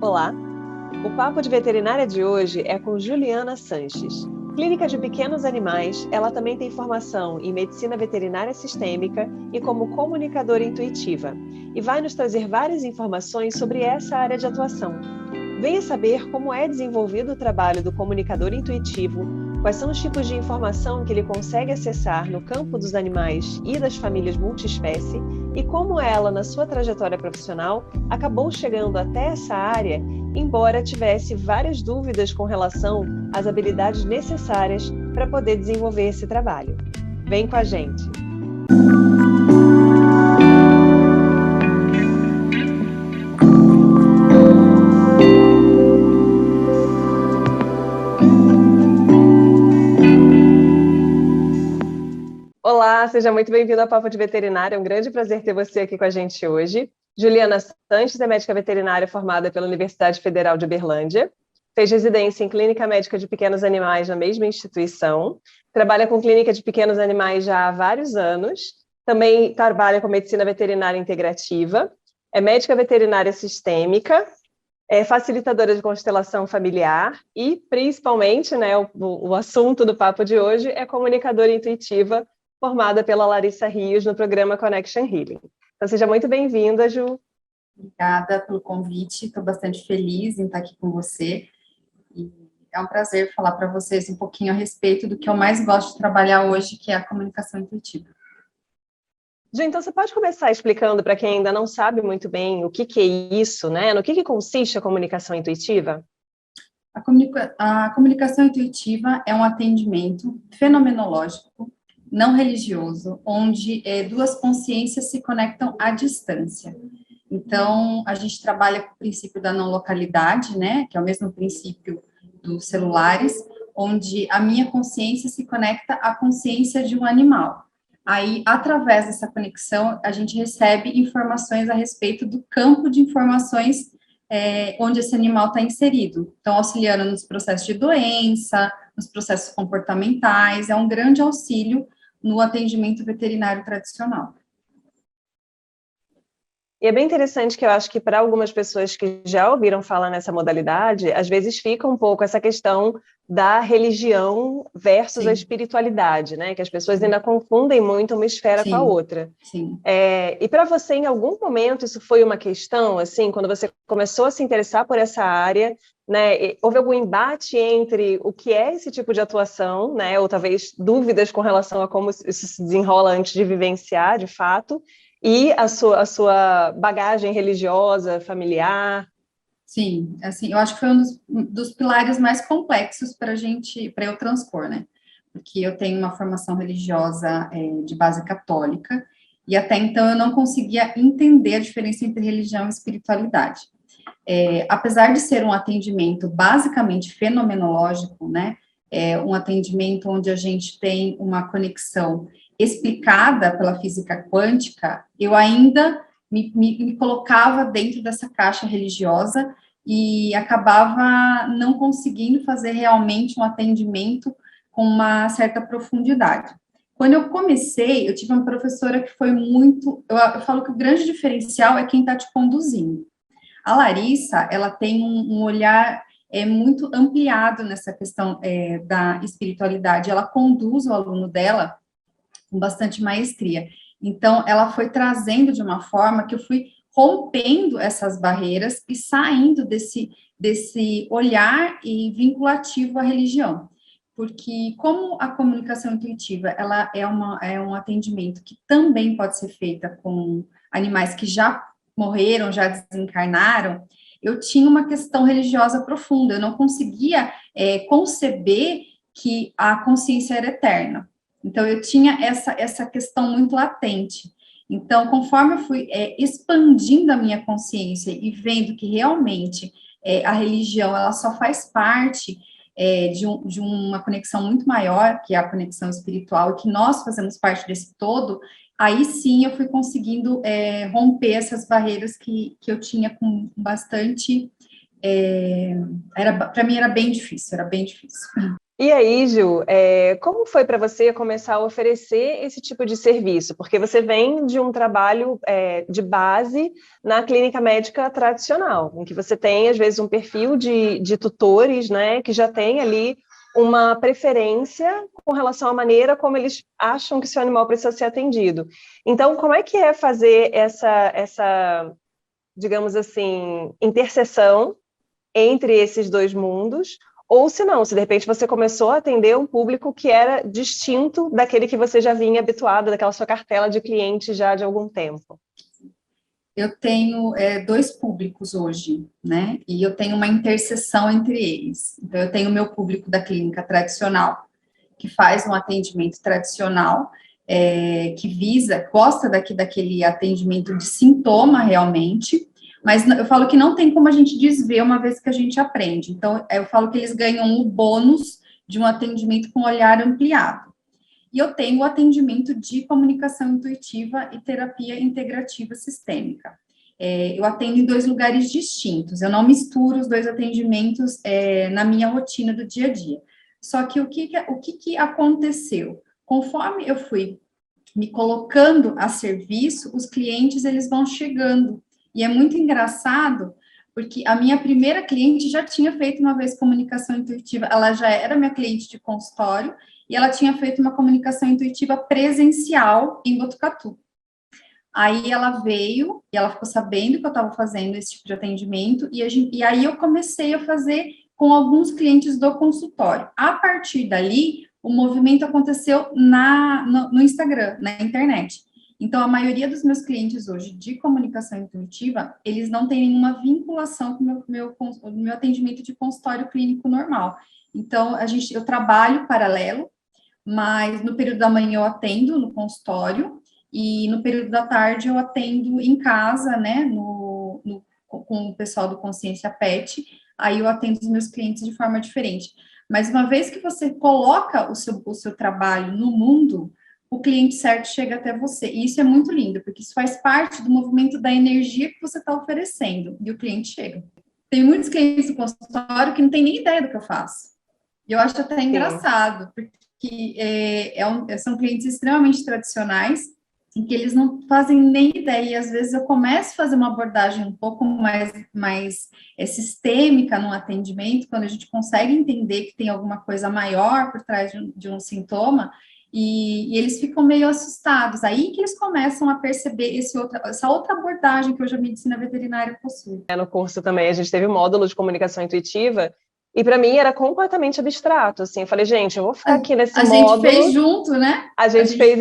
Olá, o Papo de Veterinária de hoje é com Juliana Sanches. Clínica de pequenos animais, ela também tem formação em medicina veterinária sistêmica e como comunicadora intuitiva, e vai nos trazer várias informações sobre essa área de atuação. Venha saber como é desenvolvido o trabalho do comunicador intuitivo, quais são os tipos de informação que ele consegue acessar no campo dos animais e das famílias multiespécie e como ela, na sua trajetória profissional, acabou chegando até essa área, embora tivesse várias dúvidas com relação às habilidades necessárias para poder desenvolver esse trabalho. Vem com a gente! Olá, seja muito bem-vindo ao Papo de Veterinária. É um grande prazer ter você aqui com a gente hoje. Juliana Sanches é médica veterinária formada pela Universidade Federal de Uberlândia. Fez residência em clínica médica de pequenos animais na mesma instituição. Trabalha com clínica de pequenos animais já há vários anos. Também trabalha com medicina veterinária integrativa. É médica veterinária sistêmica. É facilitadora de constelação familiar e, principalmente, né, o assunto do papo de hoje é comunicadora intuitiva, formada pela Larissa Rios no programa Connection Healing. Então, seja muito bem-vinda, Ju. Obrigada pelo convite, estou bastante feliz em estar aqui com você. E é um prazer falar para vocês um pouquinho a respeito do que eu mais gosto de trabalhar hoje, que é a comunicação intuitiva. Ju, então você pode começar explicando para quem ainda não sabe muito bem o que é isso, né? No que consiste a comunicação intuitiva? A comunicação intuitiva é um atendimento fenomenológico, não religioso, onde duas consciências se conectam à distância. Então, a gente trabalha com o princípio da não localidade, né, que é o mesmo princípio dos celulares, onde a minha consciência se conecta à consciência de um animal. Aí, através dessa conexão, a gente recebe informações a respeito do campo de informações onde esse animal está inserido. Então, auxiliando nos processos de doença, nos processos comportamentais, é um grande auxílio no atendimento veterinário tradicional. E é bem interessante que eu acho que para algumas pessoas que já ouviram falar nessa modalidade, às vezes fica um pouco essa questão da religião versus a espiritualidade, né? Que as pessoas ainda confundem muito uma esfera com a outra. Sim. E para você, em algum momento, isso foi uma questão, assim, quando você começou a se interessar por essa área, né? Houve algum embate entre o que é esse tipo de atuação, né? Ou talvez dúvidas com relação a como isso se desenrola antes de vivenciar, de fato, e a sua bagagem religiosa, familiar? Sim, assim, eu acho que foi um dos pilares mais complexos para eu transpor, né? Porque eu tenho uma formação religiosa de base católica, e até então eu não conseguia entender a diferença entre religião e espiritualidade. Apesar de ser um atendimento basicamente fenomenológico, né? Um atendimento onde a gente tem uma conexão explicada pela física quântica, eu ainda me colocava dentro dessa caixa religiosa e acabava não conseguindo fazer realmente um atendimento com uma certa profundidade. Quando eu comecei, eu tive uma professora que foi muito... Eu falo que o grande diferencial é quem está te conduzindo. A Larissa, ela tem um olhar muito ampliado nessa questão da espiritualidade. Ela conduz o aluno dela com bastante maestria. Então, ela foi trazendo de uma forma que eu fui rompendo essas barreiras e saindo desse olhar e vinculativo à religião. Porque, como a comunicação intuitiva, ela é um atendimento que também pode ser feita com animais que já morreram, já desencarnaram, eu tinha uma questão religiosa profunda, eu não conseguia conceber que a consciência era eterna. Então, eu tinha essa questão muito latente. Então, conforme eu fui expandindo a minha consciência e vendo que realmente a religião, ela só faz parte de uma conexão muito maior, que é a conexão espiritual, e que nós fazemos parte desse todo, aí sim eu fui conseguindo romper essas barreiras que eu tinha com bastante... para mim era bem difícil, E aí, Ju, como foi para você começar a oferecer esse tipo de serviço? Porque você vem de um trabalho de base na clínica médica tradicional, em que você tem, às vezes, um perfil de tutores, né, que já tem ali uma preferência com relação à maneira como eles acham que seu animal precisa ser atendido. Então, como é que é fazer essa, digamos assim, interseção entre esses dois mundos, ou se não, se de repente você começou a atender um público que era distinto daquele que você já vinha habituado, daquela sua cartela de clientes já de algum tempo. Eu tenho dois públicos hoje, né? E eu tenho uma interseção entre eles. Então, eu tenho o meu público da clínica tradicional, que faz um atendimento tradicional, que gosta daquele atendimento de sintoma realmente, mas eu falo que não tem como a gente desver uma vez que a gente aprende. Então, eu falo que eles ganham o bônus de um atendimento com olhar ampliado. E eu tenho o atendimento de comunicação intuitiva e terapia integrativa sistêmica. Eu atendo em dois lugares distintos, eu não misturo os dois atendimentos na minha rotina do dia a dia. Só que o que aconteceu? Conforme eu fui me colocando a serviço, os clientes eles vão chegando. E é muito engraçado, porque a minha primeira cliente já tinha feito uma vez comunicação intuitiva, ela já era minha cliente de consultório, e ela tinha feito uma comunicação intuitiva presencial em Botucatu. Aí ela veio, e ela ficou sabendo que eu estava fazendo esse tipo de atendimento, e aí eu comecei a fazer com alguns clientes do consultório. A partir dali, o movimento aconteceu no Instagram, na internet. Então, a maioria dos meus clientes hoje de comunicação intuitiva, eles não têm nenhuma vinculação com o meu atendimento de consultório clínico normal. Então, eu trabalho paralelo, mas no período da manhã eu atendo no consultório, e no período da tarde eu atendo em casa, né, com o pessoal do Consciência Pet, aí eu atendo os meus clientes de forma diferente. Mas uma vez que você coloca o seu trabalho no mundo, o cliente certo chega até você. E isso é muito lindo, porque isso faz parte do movimento da energia que você está oferecendo, e o cliente chega. Tem muitos clientes do consultório que não tem nem ideia do que eu faço. E eu acho até engraçado, porque são clientes extremamente tradicionais, em que eles não fazem nem ideia, e às vezes eu começo a fazer uma abordagem um pouco mais sistêmica no atendimento, quando a gente consegue entender que tem alguma coisa maior por trás de um sintoma, e eles ficam meio assustados, aí que eles começam a perceber essa outra abordagem que hoje a medicina veterinária possui. No curso também a gente teve um módulo de comunicação intuitiva, e para mim era completamente abstrato, assim, eu falei, gente, eu vou ficar aqui nesse módulo... A gente fez junto, né? A gente fez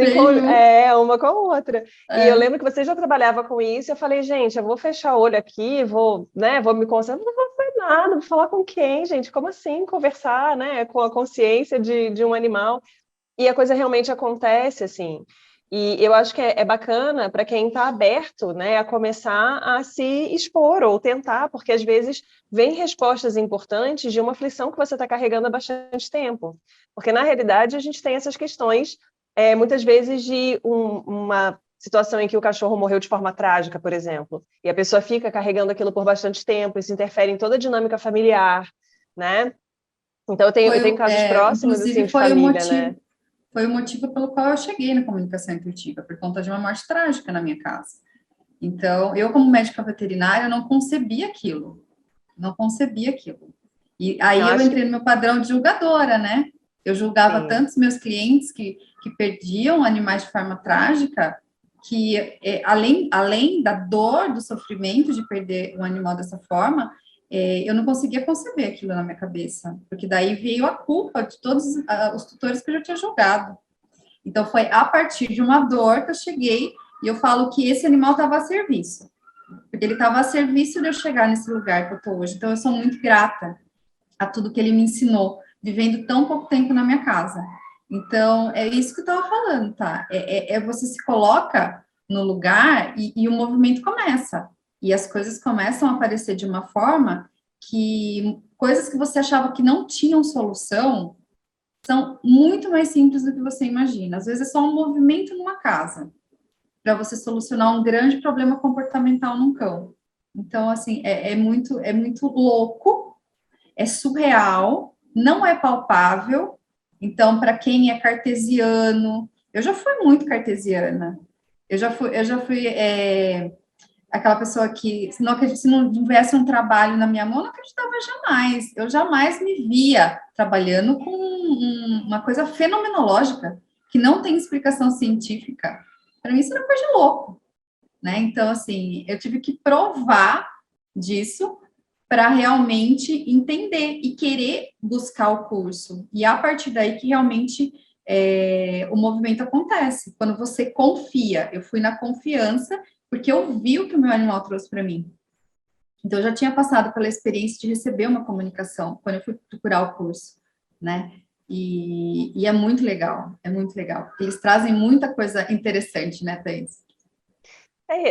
uma com a outra. E eu lembro que você já trabalhava com isso, e eu falei, gente, eu vou fechar o olho aqui, vou me concentrar, não vou fazer nada, vou falar com quem, gente? Como assim conversar, né, com a consciência de um animal? E a coisa realmente acontece, assim. E eu acho que é bacana para quem está aberto, né, a começar a se expor ou tentar, porque às vezes vem respostas importantes de uma aflição que você está carregando há bastante tempo. Porque na realidade a gente tem essas questões, muitas vezes de uma situação em que o cachorro morreu de forma trágica, por exemplo, e a pessoa fica carregando aquilo por bastante tempo, isso interfere em toda a dinâmica familiar, né? Então eu tenho casos próximos assim de família, né? Foi o motivo pelo qual eu cheguei na comunicação intuitiva, por conta de uma morte trágica na minha casa. Então, eu, como médica veterinária, não concebia aquilo. Não concebia aquilo. E aí eu entrei no meu padrão de julgadora, né? Eu julgava tantos meus clientes que perdiam animais de forma trágica, que além da dor, do sofrimento de perder um animal dessa forma, eu não conseguia conceber aquilo na minha cabeça, porque daí veio a culpa de todos os tutores que eu já tinha julgado. Então, foi a partir de uma dor que eu cheguei, e eu falo que esse animal estava a serviço, porque ele estava a serviço de eu chegar nesse lugar que eu estou hoje. Então, eu sou muito grata a tudo que ele me ensinou, vivendo tão pouco tempo na minha casa. Então, é isso que eu estava falando, tá? Você se coloca no lugar e o movimento começa. E as coisas começam a aparecer de uma forma que coisas que você achava que não tinham solução são muito mais simples do que você imagina. Às vezes é só um movimento numa casa para você solucionar um grande problema comportamental num cão. Então, assim, é muito louco, é surreal, não é palpável. Então, para quem é cartesiano, eu já fui muito cartesiana. Eu já fui aquela pessoa que, se não tivesse um trabalho na minha mão, eu não acreditava jamais. Eu jamais me via trabalhando com uma coisa fenomenológica, que não tem explicação científica. Para mim, isso era coisa de louco, né? Então, assim, eu tive que provar disso para realmente entender e querer buscar o curso. E é a partir daí que realmente o movimento acontece. Quando você confia, eu fui na confiança, porque eu vi o que o meu animal trouxe para mim. Então, eu já tinha passado pela experiência de receber uma comunicação, quando eu fui procurar o curso, né? E é muito legal, Eles trazem muita coisa interessante, né, Thaís?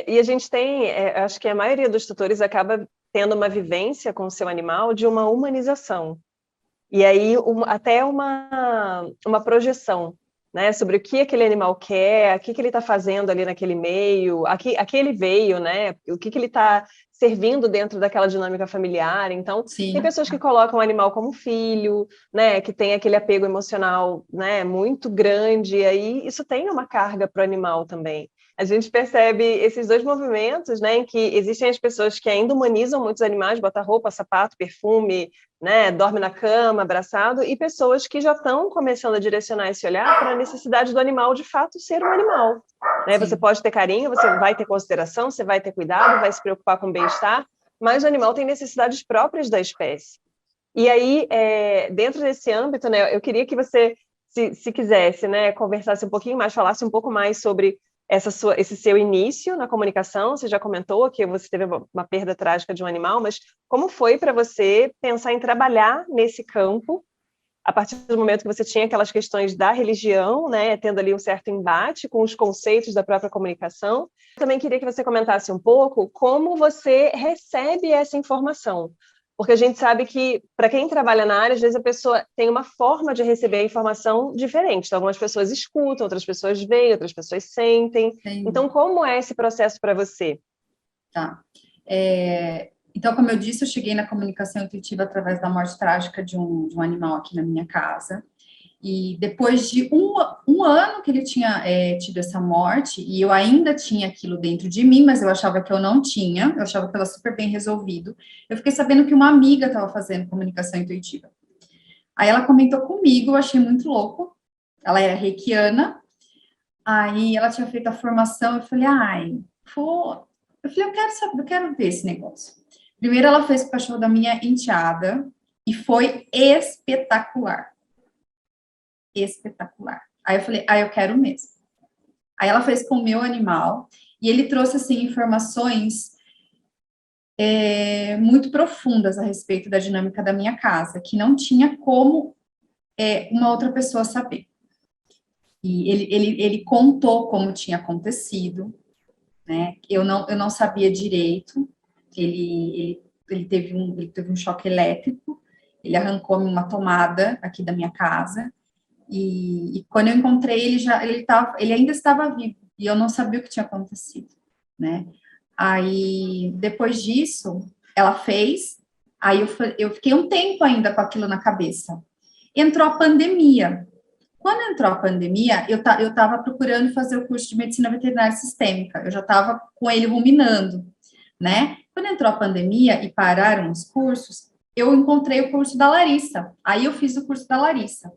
E a gente tem, acho que a maioria dos tutores acaba tendo uma vivência com o seu animal de uma humanização. E aí até uma projeção, né, sobre o que aquele animal quer, o que ele está fazendo ali naquele meio, a que ele veio, né, o que ele está servindo dentro daquela dinâmica familiar. Então, Sim. tem pessoas que colocam o animal como filho, né, que tem aquele apego emocional, né, muito grande, e aí isso tem uma carga para o animal também. A gente percebe esses dois movimentos, né, em que existem as pessoas que ainda humanizam muitos animais, bota roupa, sapato, perfume, né, dorme na cama, abraçado, e pessoas que já estão começando a direcionar esse olhar para a necessidade do animal de fato ser um animal. Né? Você pode ter carinho, você vai ter consideração, você vai ter cuidado, vai se preocupar com o bem-estar, mas o animal tem necessidades próprias da espécie. E aí, dentro desse âmbito, né, eu queria que você, se quisesse, né, conversasse um pouquinho mais, falasse um pouco mais sobre esse seu início na comunicação. Você já comentou que você teve uma perda trágica de um animal, mas como foi para você pensar em trabalhar nesse campo, a partir do momento que você tinha aquelas questões da religião, né, tendo ali um certo embate com os conceitos da própria comunicação? Eu também queria que você comentasse um pouco como você recebe essa informação. Porque a gente sabe que, para quem trabalha na área, às vezes a pessoa tem uma forma de receber a informação diferente. Então, algumas pessoas escutam, outras pessoas veem, outras pessoas sentem. Sim. Então, como é esse processo para você? Tá. Então, como eu disse, eu cheguei na comunicação intuitiva através da morte trágica de um animal aqui na minha casa. E depois de um ano que ele tinha tido essa morte, e eu ainda tinha aquilo dentro de mim, mas eu achava que eu não tinha, eu achava que estava super bem resolvido, eu fiquei sabendo que uma amiga estava fazendo comunicação intuitiva. Aí ela comentou comigo, eu achei muito louco, ela era reikiana, aí ela tinha feito a formação, eu falei, eu quero saber, eu quero ver esse negócio. Primeiro ela fez com o cachorro da minha enteada, e foi espetacular. Espetacular. Aí eu falei, eu quero mesmo. Aí ela fez com o meu animal, e ele trouxe, assim, informações muito profundas a respeito da dinâmica da minha casa, que não tinha como uma outra pessoa saber. E ele contou como tinha acontecido, né? Eu não sabia direito. Ele teve um choque elétrico, ele arrancou uma tomada aqui da minha casa, e quando eu encontrei ele ainda estava vivo, e eu não sabia o que tinha acontecido, né? Aí, depois disso, ela fez, aí eu fiquei um tempo ainda com aquilo na cabeça. Entrou a pandemia. Quando entrou a pandemia, eu estava procurando fazer o curso de medicina veterinária sistêmica, eu já estava com ele ruminando, né? Quando entrou a pandemia e pararam os cursos, eu encontrei o curso da Larissa, aí eu fiz o curso da Larissa.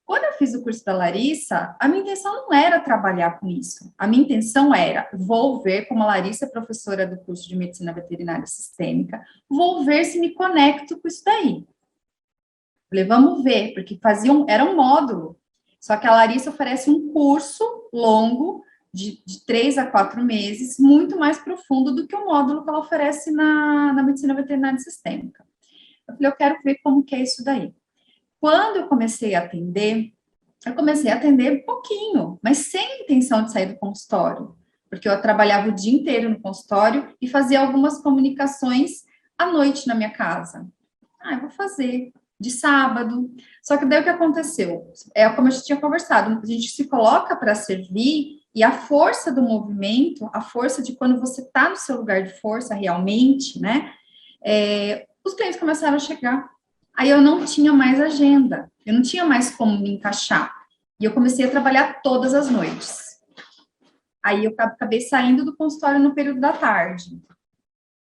Quando eu fiz o curso da Larissa, a minha intenção não era trabalhar com isso. A minha intenção era, vou ver, como a Larissa é professora do curso de medicina veterinária sistêmica, vou ver se me conecto com isso daí. Falei, vamos ver, porque era um módulo. Só que a Larissa oferece um curso longo, de 3 a 4 meses, muito mais profundo do que o módulo que ela oferece na medicina veterinária sistêmica. Eu falei, eu quero ver como que é isso daí. Quando eu comecei a atender pouquinho, mas sem intenção de sair do consultório, porque eu trabalhava o dia inteiro no consultório e fazia algumas comunicações à noite na minha casa. Eu vou fazer de sábado. Só que daí o que aconteceu? Como a gente tinha conversado, a gente se coloca para servir, e a força do movimento, a força de quando você está no seu lugar de força realmente, né? Os clientes começaram a chegar. Aí eu não tinha mais agenda, eu não tinha mais como me encaixar. E eu comecei a trabalhar todas as noites. Aí eu acabei saindo do consultório no período da tarde.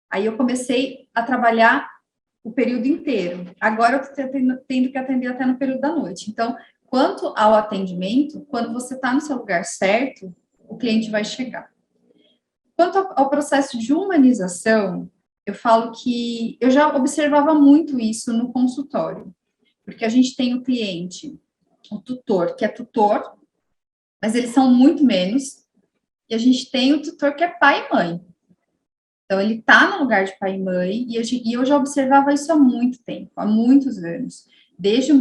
Aí eu comecei a trabalhar o período inteiro. Agora eu estou tendo que atender até no período da noite. Então, quanto ao atendimento, quando você está no seu lugar certo, o cliente vai chegar. Quanto ao processo de humanização, eu falo que eu já observava muito isso no consultório, porque a gente tem o cliente, o tutor, que é tutor, mas eles são muito menos, e a gente tem o tutor que é pai e mãe. Então, ele está no lugar de pai e mãe, e eu já observava isso há muito tempo, há muitos anos. Desde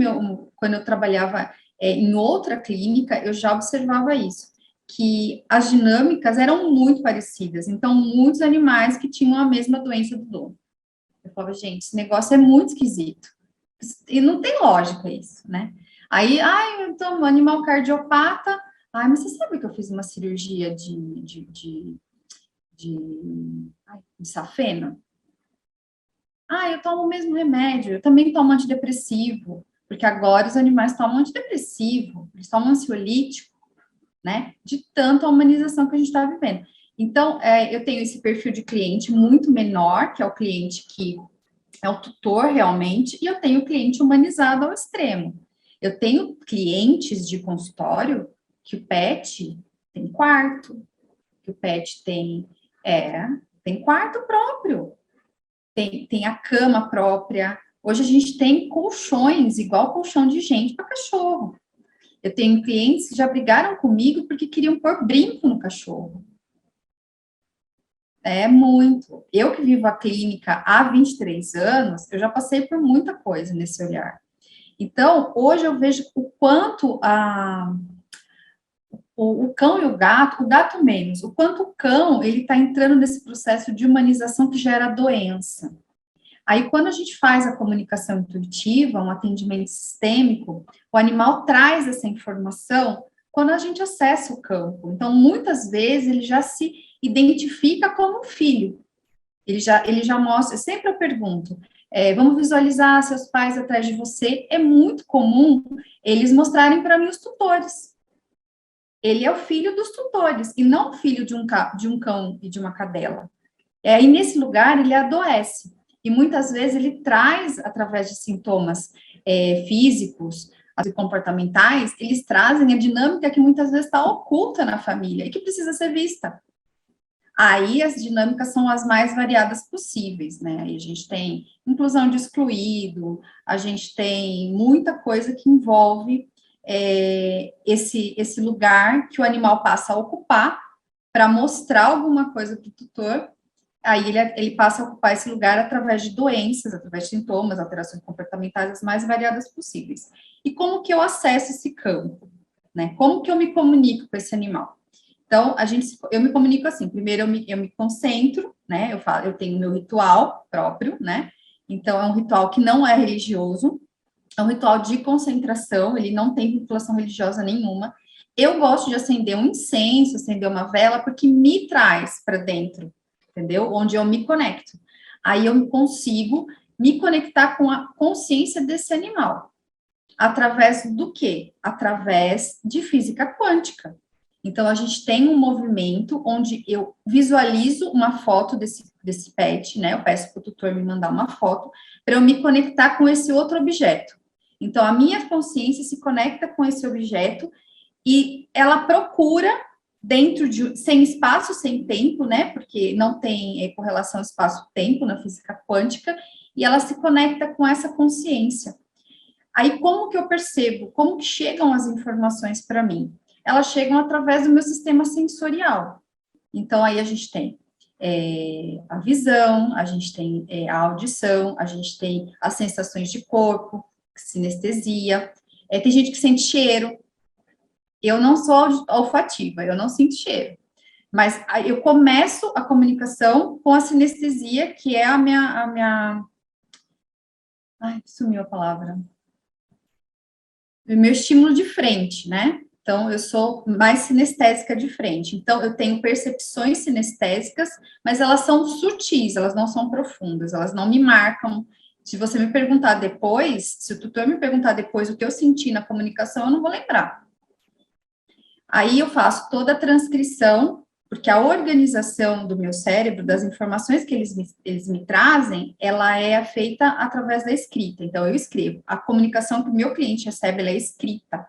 quando eu trabalhava em outra clínica, eu já observava isso, que as dinâmicas eram muito parecidas. Então, muitos animais que tinham a mesma doença do dono. Eu falava, gente, esse negócio é muito esquisito. E não tem lógica isso, né? Aí, então, um animal cardiopata. Mas você sabe que eu fiz uma cirurgia de safena? Eu tomo o mesmo remédio, eu também tomo antidepressivo, porque agora os animais tomam antidepressivo, eles tomam ansiolítico, né? De tanta humanização que a gente está vivendo. Então, eu tenho esse perfil de cliente muito menor, que é o cliente que é o tutor realmente, e eu tenho o cliente humanizado ao extremo. Eu tenho clientes de consultório que o pet tem quarto, que o pet tem quarto próprio, tem a cama própria. Hoje a gente tem colchões, igual colchão de gente para cachorro. Eu tenho clientes que já brigaram comigo porque queriam pôr brinco no cachorro. É muito. Eu que vivo a clínica há 23 anos, eu já passei por muita coisa nesse olhar. Então, hoje eu vejo o quanto o cão e o gato menos, o quanto o cão, ele está entrando nesse processo de humanização que gera doença. Aí, quando a gente faz a comunicação intuitiva, um atendimento sistêmico, o animal traz essa informação quando a gente acessa o campo. Então, muitas vezes, ele já se identifica como um filho. Ele já mostra, sempre eu pergunto, vamos visualizar seus pais atrás de você. É muito comum eles mostrarem para mim os tutores. Ele é o filho dos tutores, e não o filho de um cão e de uma cadela. E nesse lugar, ele adoece. E muitas vezes ele traz, através de sintomas físicos e comportamentais, eles trazem a dinâmica que muitas vezes está oculta na família e que precisa ser vista. Aí as dinâmicas são as mais variadas possíveis, né? Aí a gente tem inclusão de excluído, a gente tem muita coisa que envolve esse lugar que o animal passa a ocupar para mostrar alguma coisa para o tutor. Aí ele passa a ocupar esse lugar através de doenças, através de sintomas, alterações comportamentais as mais variadas possíveis. E como que eu acesso esse campo, né? Como que eu me comunico com esse animal? Então, eu me comunico assim, primeiro eu me concentro, né? Eu tenho o meu ritual próprio, né? Então, é um ritual que não é religioso, é um ritual de concentração, ele não tem vinculação religiosa nenhuma. Eu gosto de acender um incenso, acender uma vela, porque me traz para dentro, entendeu? Onde eu me conecto. Aí eu consigo me conectar com a consciência desse animal. Através do quê? Através de física quântica. Então, a gente tem um movimento onde eu visualizo uma foto desse pet, né? Eu peço para o tutor me mandar uma foto para eu me conectar com esse outro objeto. Então, a minha consciência se conecta com esse objeto e ela procura sem espaço, sem tempo, né? Porque não tem correlação espaço-tempo na física quântica, e ela se conecta com essa consciência. Aí, como que eu percebo? Como que chegam as informações para mim? Elas chegam através do meu sistema sensorial. Então, aí a gente tem a visão, a gente tem a audição, a gente tem as sensações de corpo, sinestesia. Tem gente que sente cheiro. Eu não sou olfativa, eu não sinto cheiro. Mas eu começo a comunicação com a sinestesia, que é a minha... Ai, sumiu a palavra. O meu estímulo de frente, né? Então, eu sou mais sinestésica de frente. Então, eu tenho percepções sinestésicas, mas elas são sutis, elas não são profundas, elas não me marcam Se você me perguntar depois, se o tutor me perguntar depois o que eu senti na comunicação, eu não vou lembrar. Aí eu faço toda a transcrição, porque a organização do meu cérebro, das informações que eles me trazem, ela é feita através da escrita. Então, eu escrevo. A comunicação que o meu cliente recebe, ela é escrita.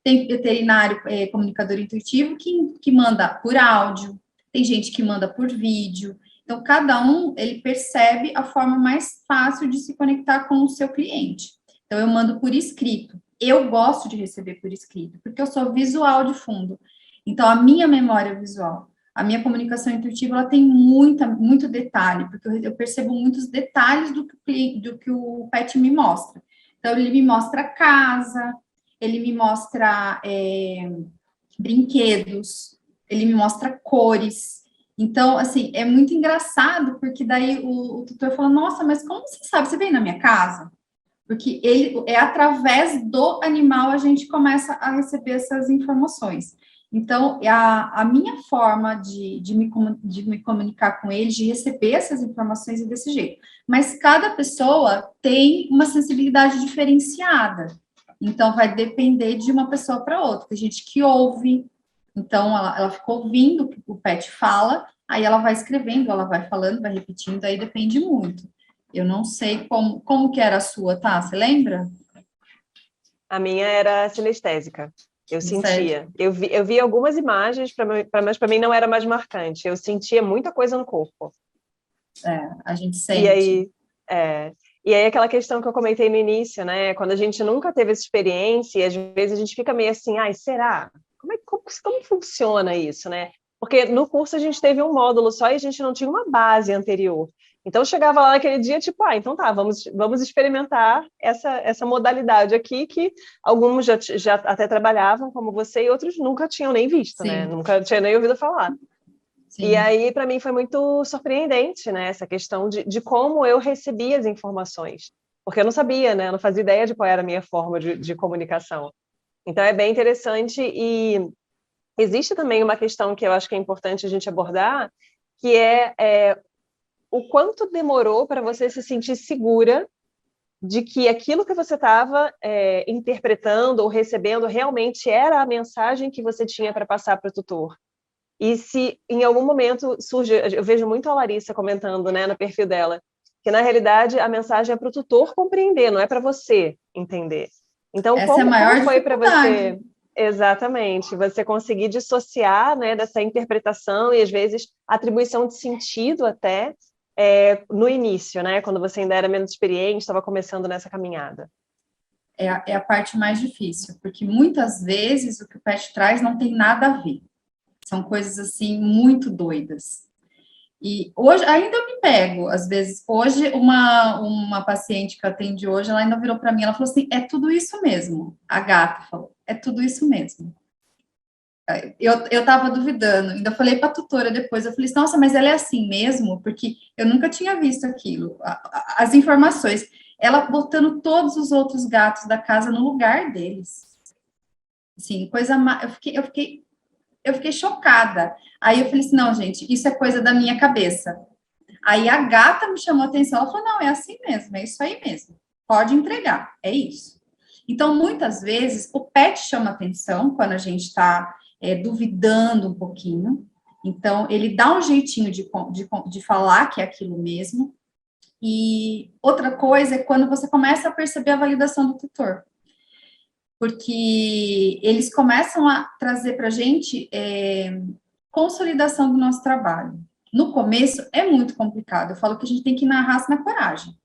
Tem veterinário, comunicador intuitivo, que manda por áudio, tem gente que manda por vídeo. Então, cada um, ele percebe a forma mais fácil de se conectar com o seu cliente. Então, eu mando por escrito. Eu gosto de receber por escrito, porque eu sou visual de fundo. Então, a minha memória visual, a minha comunicação intuitiva, ela tem muito detalhe, porque eu percebo muitos detalhes do que o pet me mostra. Então, ele me mostra a casa, ele me mostra brinquedos, ele me mostra cores. Então, assim, é muito engraçado, porque daí o tutor fala, nossa, mas como você sabe? Você veio na minha casa? Porque através do animal a gente começa a receber essas informações. Então, a minha forma de me comunicar com eles, de receber essas informações é desse jeito. Mas cada pessoa tem uma sensibilidade diferenciada. Então, vai depender de uma pessoa para outra. Tem gente que ouve, então ela fica ouvindo o que o pet fala, aí ela vai escrevendo, ela vai falando, vai repetindo, aí depende muito. Eu não sei como que era a sua, tá? Você lembra? A minha era sinestésica. Eu sentia. Certo. Eu vi algumas imagens, mas para mim não era mais marcante. Eu sentia muita coisa no corpo. A gente E sente. aí, é, e aí aquela questão que eu comentei no início, né? Quando a gente nunca teve essa experiência, e às vezes a gente fica meio assim, ai, será? Como funciona isso, né? Porque no curso a gente teve um módulo só e a gente não tinha uma base anterior. Então eu chegava lá naquele dia, tipo, então tá, vamos experimentar essa modalidade aqui, que alguns já até trabalhavam como você e outros nunca tinham nem visto, né? Sim, Nunca tinha nem ouvido falar. E sim. aí, para mim, foi muito surpreendente, né, essa questão de como eu recebia as informações. Porque eu não sabia, né? Eu não fazia ideia de qual era a minha forma de comunicação. Então, é bem interessante e existe também uma questão que eu acho que é importante a gente abordar, que é o quanto demorou para você se sentir segura de que aquilo que você estava interpretando ou recebendo realmente era a mensagem que você tinha para passar para o tutor. E se em algum momento surge, eu vejo muito a Larissa comentando, né, no perfil dela, que na realidade a mensagem é para o tutor compreender, não é para você entender. Então, Essa é a como maior foi para dificuldade. você, exatamente, você conseguir dissociar, né, dessa interpretação e às vezes atribuição de sentido até no início, né, quando você ainda era menos experiente, estava começando nessa caminhada? É a parte mais difícil, porque muitas vezes o que o pet traz não tem nada a ver. São coisas, assim, muito doidas. E hoje, ainda eu me pego, às vezes, hoje, uma paciente que eu atendi hoje, ela ainda virou para mim, ela falou assim, é tudo isso mesmo. A gata falou, é tudo isso mesmo. Eu tava duvidando, ainda falei para a tutora depois, eu falei assim, nossa, mas ela é assim mesmo? Porque eu nunca tinha visto aquilo. As informações, ela botando todos os outros gatos da casa no lugar deles. Assim, eu fiquei chocada. Aí eu falei assim, não, gente, isso é coisa da minha cabeça. Aí a gata me chamou a atenção, ela falou, não, é assim mesmo, é isso aí mesmo. Pode entregar, é isso. Então, muitas vezes, o pet chama atenção quando a gente está duvidando um pouquinho. Então, ele dá um jeitinho de falar que é aquilo mesmo. E outra coisa é quando você começa a perceber a validação do tutor. Porque eles começam a trazer para a gente consolidação do nosso trabalho. No começo é muito complicado. Eu falo que a gente tem que ir na raça, na coragem.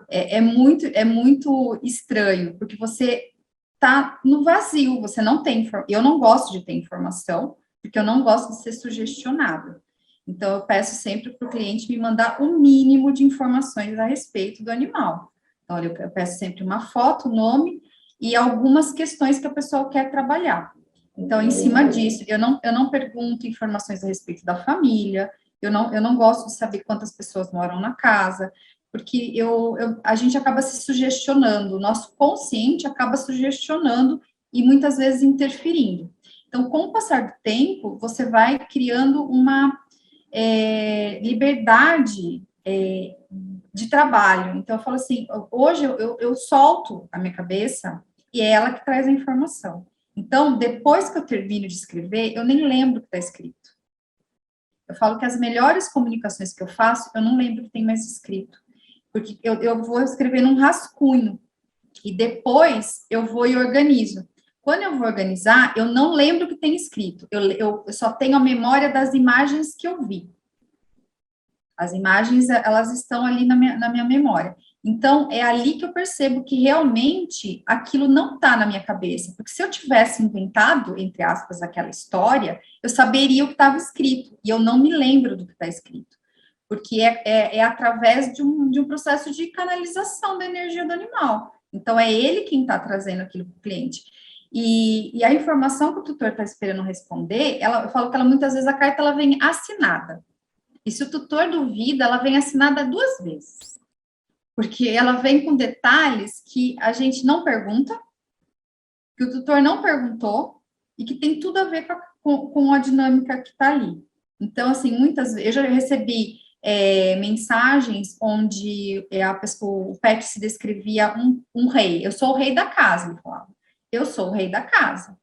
É muito estranho, porque você tá no vazio, você não tem. Eu não gosto de ter informação, porque eu não gosto de ser sugestionada. Então, eu peço sempre para o cliente me mandar o mínimo de informações a respeito do animal. Então, olha, eu peço sempre uma foto, nome e algumas questões que a pessoa quer trabalhar. Então, em cima disso, eu não pergunto informações a respeito da família, eu não gosto de saber quantas pessoas moram na casa, porque a gente acaba se sugestionando, o nosso consciente acaba sugestionando e muitas vezes interferindo. Então, com o passar do tempo, você vai criando uma liberdade de trabalho. Então, eu falo assim, hoje eu solto a minha cabeça e é ela que traz a informação. Então, depois que eu termino de escrever, eu nem lembro o que está escrito. Eu falo que as melhores comunicações que eu faço, eu não lembro o que tem mais escrito. Porque eu vou escrever num rascunho. E depois eu vou e organizo. Quando eu vou organizar, eu não lembro o que tem escrito. Eu só tenho a memória das imagens que eu vi. As imagens, elas estão ali na minha memória. Então, é ali que eu percebo que realmente aquilo não está na minha cabeça. Porque se eu tivesse inventado, entre aspas, aquela história, eu saberia o que estava escrito. E eu não me lembro do que está escrito. Porque é através de um processo de canalização da energia do animal. Então, é ele quem está trazendo aquilo para o cliente. E a informação que o tutor está esperando responder, eu falo que ela muitas vezes a carta ela vem assinada. E se o tutor duvida, ela vem assinada 2 vezes. Porque ela vem com detalhes que a gente não pergunta, que o tutor não perguntou, e que tem tudo a ver com a dinâmica que está ali. Então, assim, muitas vezes, eu já recebi mensagens onde o pet se descrevia um rei. Eu sou o rei da casa, ele falava. Eu sou o rei da casa.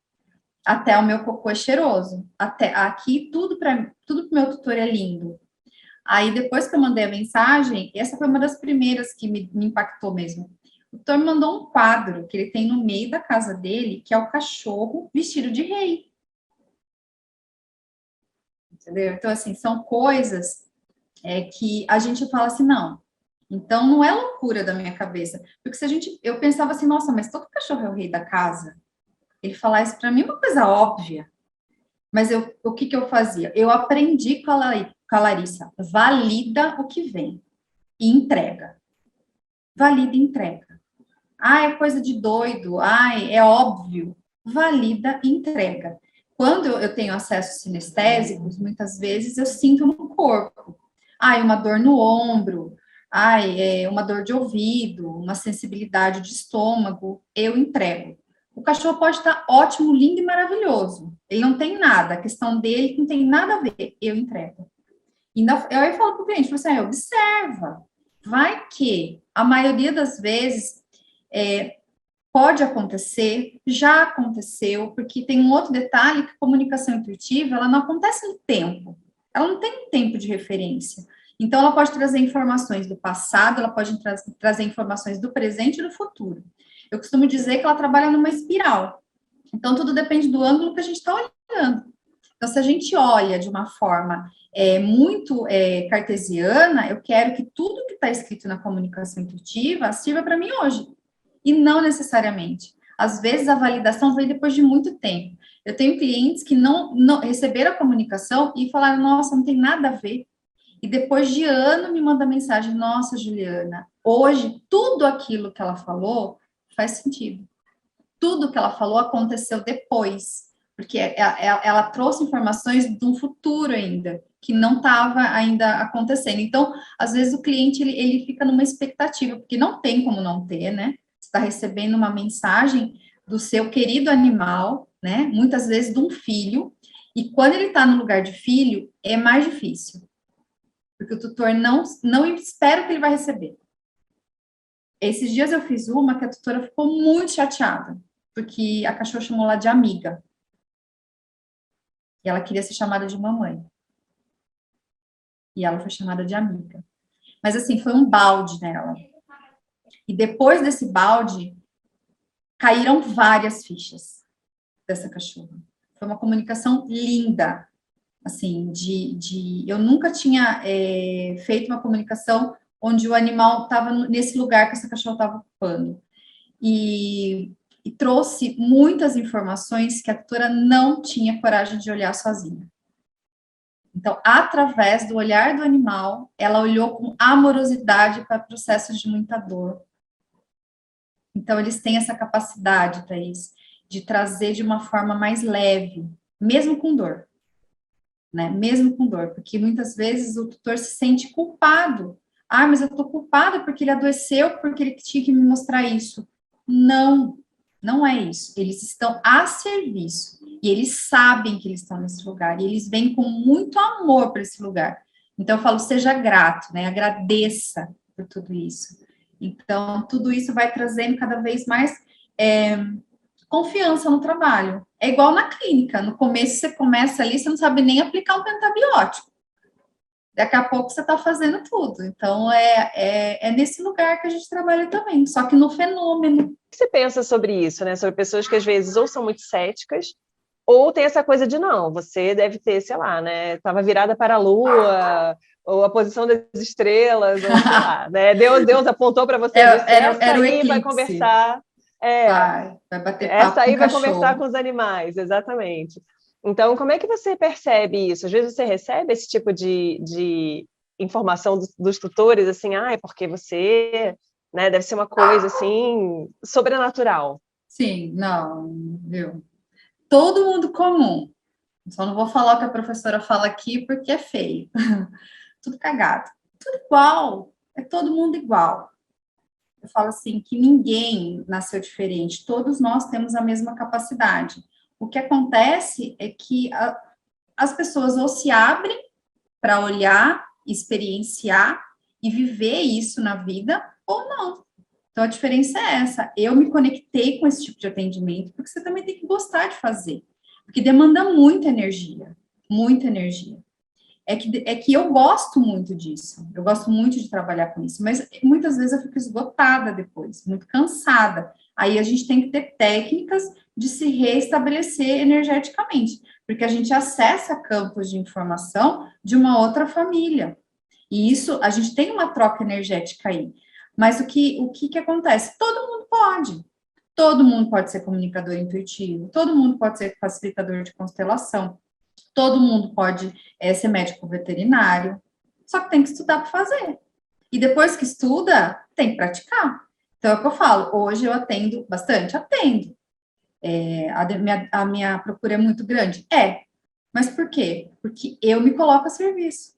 Até o meu cocô é cheiroso. Até aqui, tudo para o meu tutor é lindo. Aí, depois que eu mandei a mensagem, essa foi uma das primeiras que me impactou mesmo. O tutor me mandou um quadro que ele tem no meio da casa dele, que é o cachorro vestido de rei. Entendeu? Então, assim, são coisas que a gente fala assim, não. Então, não é loucura da minha cabeça. Porque eu pensava assim, nossa, mas todo cachorro é o rei da casa. Ele falar isso para mim é uma coisa óbvia. Mas o que eu fazia? Eu aprendi com a Larissa, valida o que vem e entrega. Valida e entrega. Ah, é coisa de doido. Ah, é óbvio. Valida e entrega. Quando eu tenho acessos sinestésicos, muitas vezes eu sinto no corpo. Ah, uma dor no ombro. Ah, uma dor de ouvido, uma sensibilidade de estômago. Eu entrego. O cachorro pode estar ótimo, lindo e maravilhoso. Ele não tem nada. A questão dele não tem nada a ver. Eu entrego. Eu aí falo para o cliente, assim, observa. Vai que a maioria das vezes pode acontecer, já aconteceu, porque tem um outro detalhe que a comunicação intuitiva, ela não acontece no tempo. Ela não tem um tempo de referência. Então, ela pode trazer informações do passado, ela pode trazer informações do presente e do futuro. Eu costumo dizer que ela trabalha numa espiral. Então, tudo depende do ângulo que a gente está olhando. Então, se a gente olha de uma forma muito cartesiana, eu quero que tudo que está escrito na comunicação intuitiva sirva para mim hoje. E não necessariamente. Às vezes, a validação vem depois de muito tempo. Eu tenho clientes que não receberam a comunicação e falaram, nossa, não tem nada a ver. E depois de ano me manda mensagem, nossa, Juliana, hoje tudo aquilo que ela falou faz sentido. Tudo que ela falou aconteceu depois, porque ela trouxe informações de um futuro ainda, que não estava ainda acontecendo. Então, às vezes o cliente, ele fica numa expectativa, porque não tem como não ter, né? Você está recebendo uma mensagem do seu querido animal, né? Muitas vezes de um filho, e quando ele está no lugar de filho, é mais difícil. Porque o tutor não espera o que ele vai receber. Esses dias eu fiz uma que a tutora ficou muito chateada, porque a cachorra chamou ela de amiga. E ela queria ser chamada de mamãe. E ela foi chamada de amiga. Mas assim, foi um balde nela. E depois desse balde, caíram várias fichas dessa cachorra. Foi uma comunicação linda. Assim, eu nunca tinha feito uma comunicação onde o animal estava nesse lugar que essa cachorra estava ocupando. E trouxe muitas informações que a tutora não tinha coragem de olhar sozinha. Então, através do olhar do animal, ela olhou com amorosidade para processos de muita dor. Então, eles têm essa capacidade, Thaís, de trazer de uma forma mais leve, mesmo com dor. Né? Mesmo com dor, porque muitas vezes o tutor se sente culpado. Ah, mas eu estou culpada porque ele adoeceu, porque ele tinha que me mostrar isso. Não, não é isso. Eles estão a serviço e eles sabem que eles estão nesse lugar e eles vêm com muito amor para esse lugar. Então eu falo, seja grato, né? Agradeça por tudo isso. Então, tudo isso vai trazendo cada vez mais confiança no trabalho. É igual na clínica, no começo você começa ali, você não sabe nem aplicar um pentabiótico. Daqui a pouco você está fazendo tudo. Então, é nesse lugar que a gente trabalha também, só que no fenômeno. O que você pensa sobre isso, né? Sobre pessoas que às vezes ou são muito céticas, ou tem essa coisa de não, você deve ter, sei lá, né? Estava virada para a lua, ou a posição das estrelas, ou sei lá, né? Deus apontou para você e disse, essa Era o aí vai eclipse. conversar. Vai bater papo Essa aí com o vai cachorro. conversar com os animais, exatamente. Então, como é que você percebe isso? Às vezes você recebe esse tipo de informação dos tutores, assim, é porque você, né, deve ser uma coisa, assim, sobrenatural. Sim, não, viu? Todo mundo comum. Só não vou falar o que a professora fala aqui porque é feio. Tudo cagado. Tudo igual. É todo mundo igual. Eu falo assim, que ninguém nasceu diferente. Todos nós temos a mesma capacidade. O que acontece é que as pessoas ou se abrem para olhar, experienciar e viver isso na vida, ou não. Então, a diferença é essa. Eu me conectei com esse tipo de atendimento, porque você também tem que gostar de fazer, porque demanda muita energia, muita energia. É que eu gosto muito disso, eu gosto muito de trabalhar com isso, mas muitas vezes eu fico esgotada depois, muito cansada. Aí a gente tem que ter técnicas de se reestabelecer energeticamente, porque a gente acessa campos de informação de uma outra família. E isso, a gente tem uma troca energética aí. Mas o que acontece? Todo mundo pode ser comunicador intuitivo, todo mundo pode ser facilitador de constelação, todo mundo pode ser médico veterinário, só que tem que estudar para fazer. E depois que estuda, tem que praticar. Então, é o que eu falo, hoje eu atendo bastante, atendo. A minha procura é muito grande? Mas por quê? Porque eu me coloco a serviço.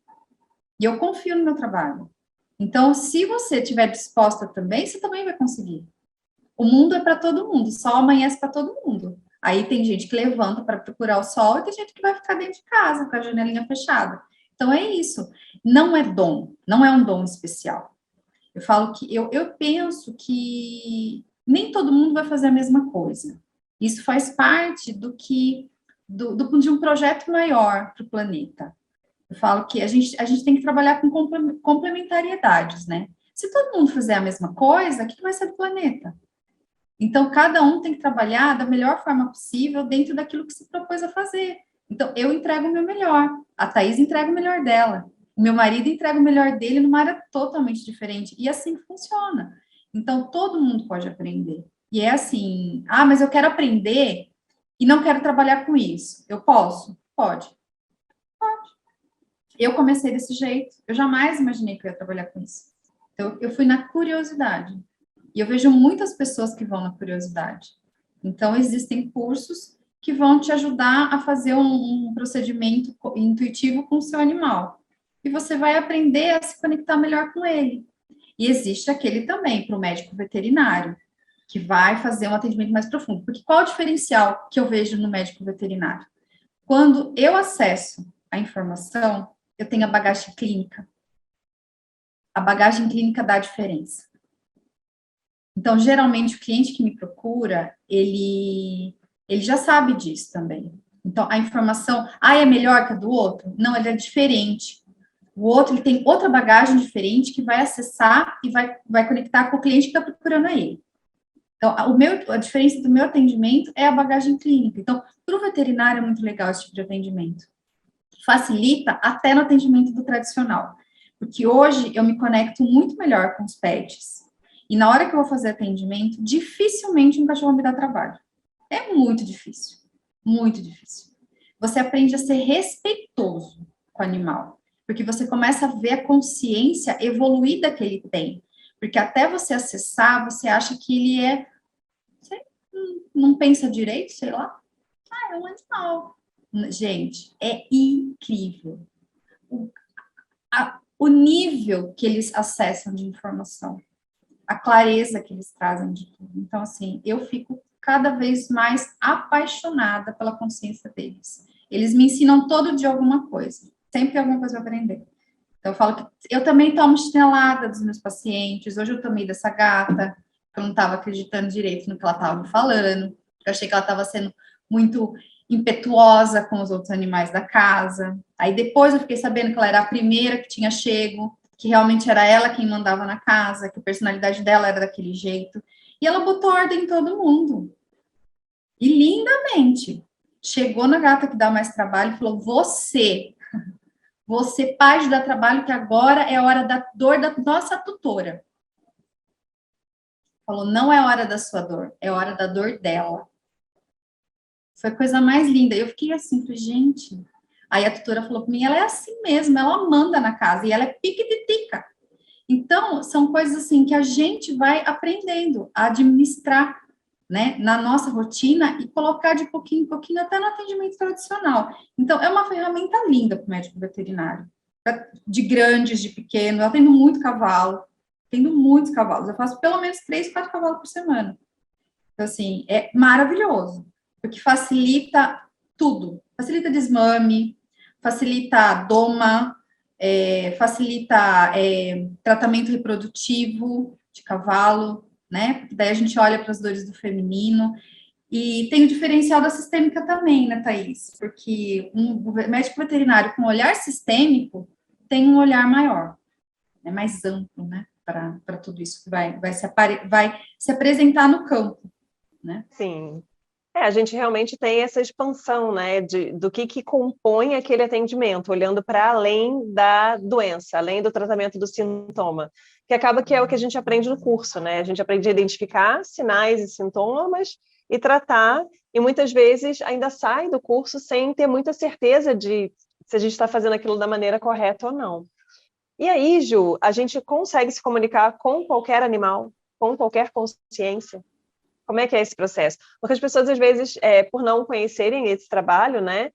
E eu confio no meu trabalho. Então, se você estiver disposta também, você também vai conseguir. O mundo é para todo mundo, o sol amanhece para todo mundo. Aí tem gente que levanta para procurar o sol e tem gente que vai ficar dentro de casa com a janelinha fechada. Então é isso. Não é dom, não é um dom especial. Eu falo que eu penso que nem todo mundo vai fazer a mesma coisa. Isso faz parte de um projeto maior para o planeta. Eu falo que a gente tem que trabalhar com complementariedades, né? Se todo mundo fizer a mesma coisa, o que vai ser do planeta? Então, cada um tem que trabalhar da melhor forma possível dentro daquilo que se propôs a fazer. Então, eu entrego o meu melhor, a Thaís entrega o melhor dela, o meu marido entrega o melhor dele numa área totalmente diferente. E assim funciona. Então, todo mundo pode aprender. E é assim, mas eu quero aprender e não quero trabalhar com isso. Eu posso? Pode. Eu comecei desse jeito, eu jamais imaginei que eu ia trabalhar com isso. Então, eu fui na curiosidade. E eu vejo muitas pessoas que vão na curiosidade. Então, existem cursos que vão te ajudar a fazer um procedimento intuitivo com o seu animal. E você vai aprender a se conectar melhor com ele. E existe aquele também para o médico veterinário, que vai fazer um atendimento mais profundo. Porque qual o diferencial que eu vejo no médico veterinário? Quando eu acesso a informação, eu tenho a bagagem clínica. A bagagem clínica dá a diferença. Então, geralmente, o cliente que me procura, ele já sabe disso também. Então, a informação, é melhor que a do outro? Não, ele é diferente. O outro, ele tem outra bagagem diferente que vai acessar e vai conectar com o cliente que está procurando a ele. Então, a diferença do meu atendimento é a bagagem clínica. Então, para o veterinário é muito legal esse tipo de atendimento. Facilita até no atendimento do tradicional. Porque hoje eu me conecto muito melhor com os pets. E na hora que eu vou fazer atendimento, dificilmente um cachorro me dá trabalho. É muito difícil. Muito difícil. Você aprende a ser respeitoso com o animal. Porque você começa a ver a consciência evoluída que ele tem. Porque até você acessar, você acha que ele não pensa direito, sei lá. É um animal. Gente, é incrível. O nível que eles acessam de informação, a clareza que eles trazem de tudo. Então, assim, eu fico cada vez mais apaixonada pela consciência deles. Eles me ensinam todo dia alguma coisa. Sempre tem alguma coisa para aprender. Então, eu falo que eu também tomo chinelada dos meus pacientes. Hoje eu tomei dessa gata, eu não estava acreditando direito no que ela estava falando. Eu achei que ela estava sendo muito impetuosa com os outros animais da casa. Aí depois eu fiquei sabendo que ela era a primeira que tinha chego, que realmente era ela quem mandava na casa, que a personalidade dela era daquele jeito. E ela botou ordem em todo mundo. E lindamente. Chegou na gata que dá mais trabalho e falou: você pode dar trabalho, que agora é a hora da dor da nossa tutora. Falou: não é hora da sua dor, é hora da dor dela. Foi a coisa mais linda. Eu fiquei assim, falei, gente. Aí a tutora falou para mim: ela é assim mesmo, ela manda na casa e ela é piquititica. Então, são coisas assim que a gente vai aprendendo a administrar, né, na nossa rotina e colocar de pouquinho em pouquinho até no atendimento tradicional. Então, é uma ferramenta linda para o médico veterinário, de grandes, de pequenos. Eu atendo muito cavalo, tendo muitos cavalos. Eu faço pelo menos 3, 4 cavalos por semana. Então, assim, é maravilhoso, porque facilita tudo. Facilita desmame, facilita doma, facilita tratamento reprodutivo de cavalo, né? Porque daí a gente olha para as dores do feminino. E tem o diferencial da sistêmica também, né, Thaís? Porque um médico veterinário com olhar sistêmico tem um olhar maior, né, mais amplo, né, para tudo isso que vai se apresentar no campo, né? Sim. A gente realmente tem essa expansão, né, do que compõe aquele atendimento, olhando para além da doença, além do tratamento do sintoma, que acaba que é o que a gente aprende no curso, né? A gente aprende a identificar sinais e sintomas e tratar, e muitas vezes ainda sai do curso sem ter muita certeza de se a gente está fazendo aquilo da maneira correta ou não. E aí, Ju, a gente consegue se comunicar com qualquer animal, com qualquer consciência? Como é que é esse processo? Porque as pessoas, às vezes, por não conhecerem esse trabalho, né,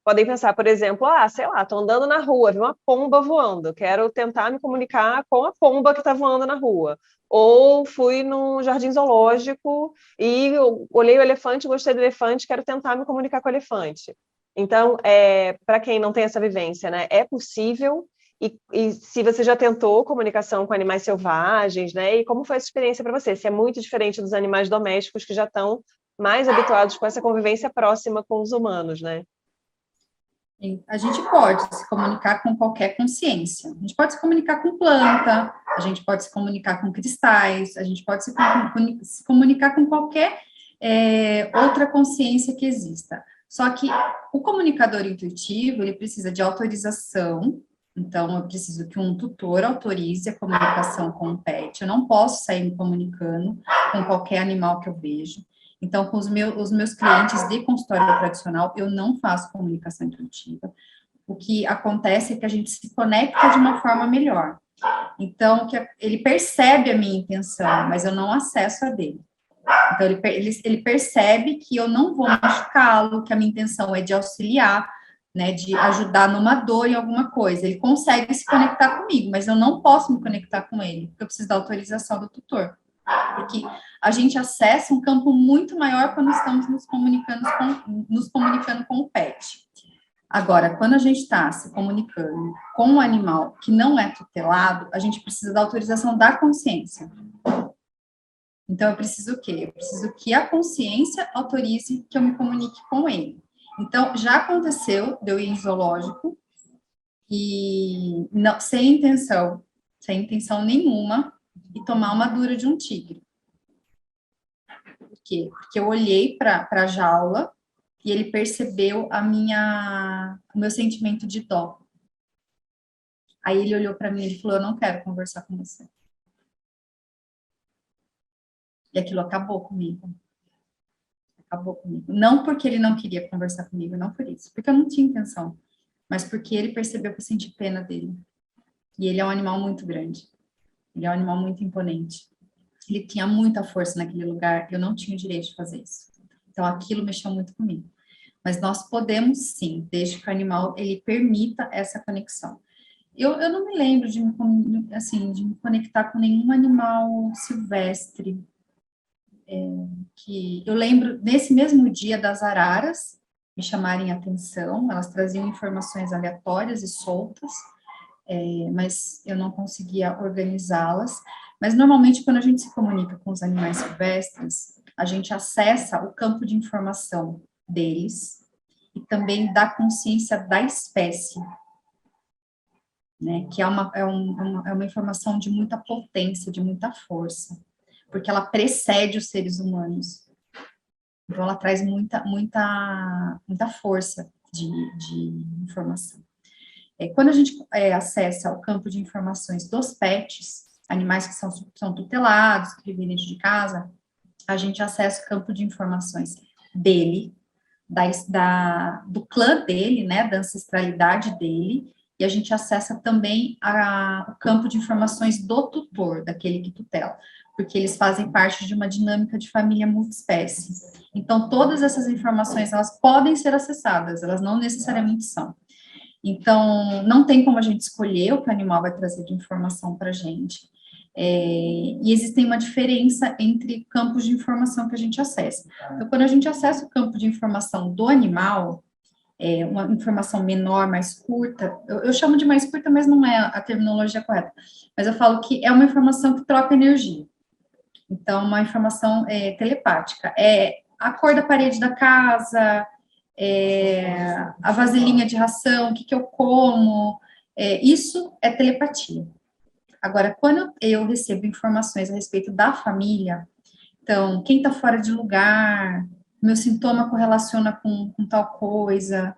podem pensar, por exemplo, sei lá, estou andando na rua, vi uma pomba voando, quero tentar me comunicar com a pomba que está voando na rua. Ou fui num jardim zoológico e eu olhei o elefante, gostei do elefante, quero tentar me comunicar com o elefante. Então, para quem não tem essa vivência, né, é possível. E se você já tentou comunicação com animais selvagens, né? E como foi essa experiência para você? Se é muito diferente dos animais domésticos que já estão mais habituados com essa convivência próxima com os humanos, né? A gente pode se comunicar com qualquer consciência. A gente pode se comunicar com planta, a gente pode se comunicar com cristais, a gente pode se comunicar com qualquer outra consciência que exista. Só que o comunicador intuitivo, ele precisa de autorização. Então, eu preciso que um tutor autorize a comunicação com o pet. Eu não posso sair me comunicando com qualquer animal que eu vejo. Então, com os meus clientes de consultório tradicional, eu não faço comunicação intuitiva. O que acontece é que a gente se conecta de uma forma melhor. Então, ele percebe a minha intenção, mas eu não acesso a dele. Então, ele percebe que eu não vou machucá-lo, que a minha intenção é de auxiliar, né, de ajudar numa dor em alguma coisa. Ele consegue se conectar comigo, mas eu não posso me conectar com ele, porque eu preciso da autorização do tutor. Porque a gente acessa um campo muito maior quando estamos nos comunicando com o pet. Agora, quando a gente está se comunicando com um animal que não é tutelado, a gente precisa da autorização da consciência. Então, eu preciso o quê? Eu preciso que a consciência autorize que eu me comunique com ele. Então, já aconteceu de eu ir em zoológico e não, sem intenção nenhuma, e tomar uma dura de um tigre. Por quê? Porque eu olhei para a jaula e ele percebeu o meu sentimento de dó. Aí ele olhou para mim e falou: eu não quero conversar com você. E aquilo acabou comigo. Acabou comigo. Não porque ele não queria conversar comigo, não por isso, porque eu não tinha intenção, mas porque ele percebeu que eu senti pena dele. E ele é um animal muito grande. Ele é um animal muito imponente. Ele tinha muita força naquele lugar, eu não tinha o direito de fazer isso. Então, aquilo mexeu muito comigo. Mas nós podemos, sim, desde que o animal, ele permita essa conexão. Eu não me lembro de me conectar com nenhum animal silvestre. Que eu lembro, nesse mesmo dia, das araras me chamarem a atenção, elas traziam informações aleatórias e soltas, mas eu não conseguia organizá-las. Mas, normalmente, quando a gente se comunica com os animais silvestres, a gente acessa o campo de informação deles e também da consciência da espécie, né? Que é uma informação de muita potência, de muita força, porque ela precede os seres humanos. Então, ela traz muita força de informação. Quando a gente acessa o campo de informações dos pets, animais que são tutelados, que vivem dentro de casa, a gente acessa o campo de informações dele, do clã dele, né, da ancestralidade dele, e a gente acessa também o campo de informações do tutor, daquele que tutela, porque eles fazem parte de uma dinâmica de família multiespécie. Então, todas essas informações, elas podem ser acessadas, elas não necessariamente são. Então, não tem como a gente escolher o que o animal vai trazer de informação para a gente. E existe uma diferença entre campos de informação que a gente acessa. Então, quando a gente acessa o campo de informação do animal, uma informação menor, mais curta, eu chamo de mais curta, mas não é a terminologia correta, mas eu falo que é uma informação que troca energia. Então, uma informação telepática. A cor da parede da casa, a vasilhinha de ração, o que eu como, isso é telepatia. Agora, quando eu recebo informações a respeito da família, então, quem está fora de lugar, meu sintoma correlaciona com tal coisa,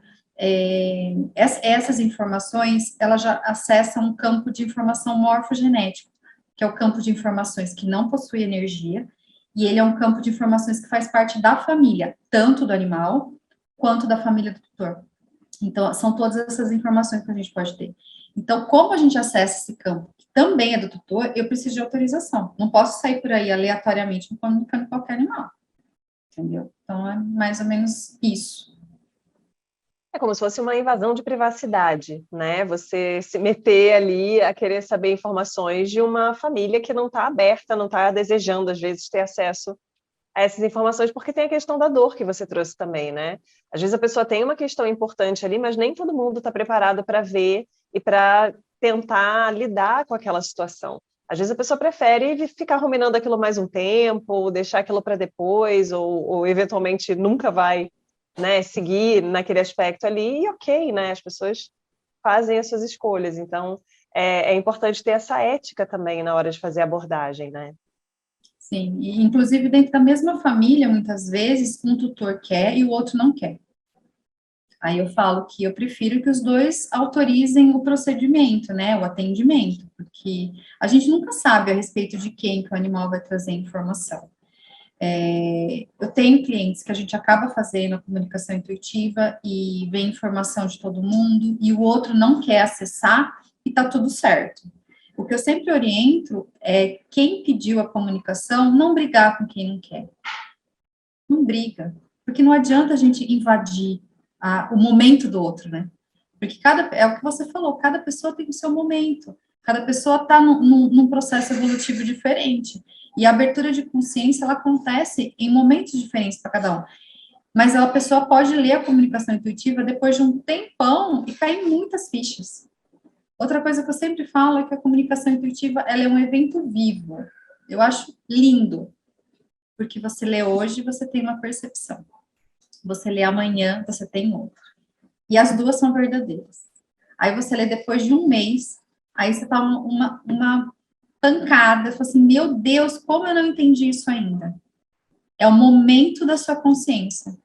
essas informações, elas já acessam um campo de informação morfogenético, que é o campo de informações que não possui energia, e ele é um campo de informações que faz parte da família, tanto do animal, quanto da família do tutor. Então, são todas essas informações que a gente pode ter. Então, como a gente acessa esse campo, que também é do tutor, eu preciso de autorização. Não posso sair por aí aleatoriamente me comunicando com qualquer animal. Entendeu? Então, é mais ou menos isso. É como se fosse uma invasão de privacidade, né? Você se meter ali a querer saber informações de uma família que não está aberta, não está desejando, às vezes, ter acesso a essas informações, porque tem a questão da dor que você trouxe também, né? Às vezes a pessoa tem uma questão importante ali, mas nem todo mundo está preparado para ver e para tentar lidar com aquela situação. Às vezes a pessoa prefere ficar ruminando aquilo mais um tempo, ou deixar aquilo para depois, ou eventualmente nunca vai, né, seguir naquele aspecto ali, e ok, né? As pessoas fazem as suas escolhas. Então, é importante ter essa ética também na hora de fazer a abordagem, né? Sim, e inclusive dentro da mesma família, muitas vezes, um tutor quer e o outro não quer. Aí eu falo que eu prefiro que os dois autorizem o procedimento, né, o atendimento, porque a gente nunca sabe a respeito de quem que o animal vai trazer informação. Eu tenho clientes que a gente acaba fazendo a comunicação intuitiva e vem informação de todo mundo, e o outro não quer acessar e tá tudo certo. O que eu sempre oriento é quem pediu a comunicação não brigar com quem não quer. Não briga, porque não adianta a gente invadir o momento do outro, né? Porque é o que você falou, cada pessoa tem o seu momento, cada pessoa está num processo evolutivo diferente. E a abertura de consciência, ela acontece em momentos diferentes para cada um. Mas a pessoa pode ler a comunicação intuitiva depois de um tempão e cair em muitas fichas. Outra coisa que eu sempre falo é que a comunicação intuitiva, ela é um evento vivo. Eu acho lindo, porque você lê hoje, você tem uma percepção. Você lê amanhã, você tem outra. E as duas são verdadeiras. Aí você lê depois de um mês, aí você toma uma pancada, você fala assim, meu Deus, como eu não entendi isso ainda? É o momento da sua consciência.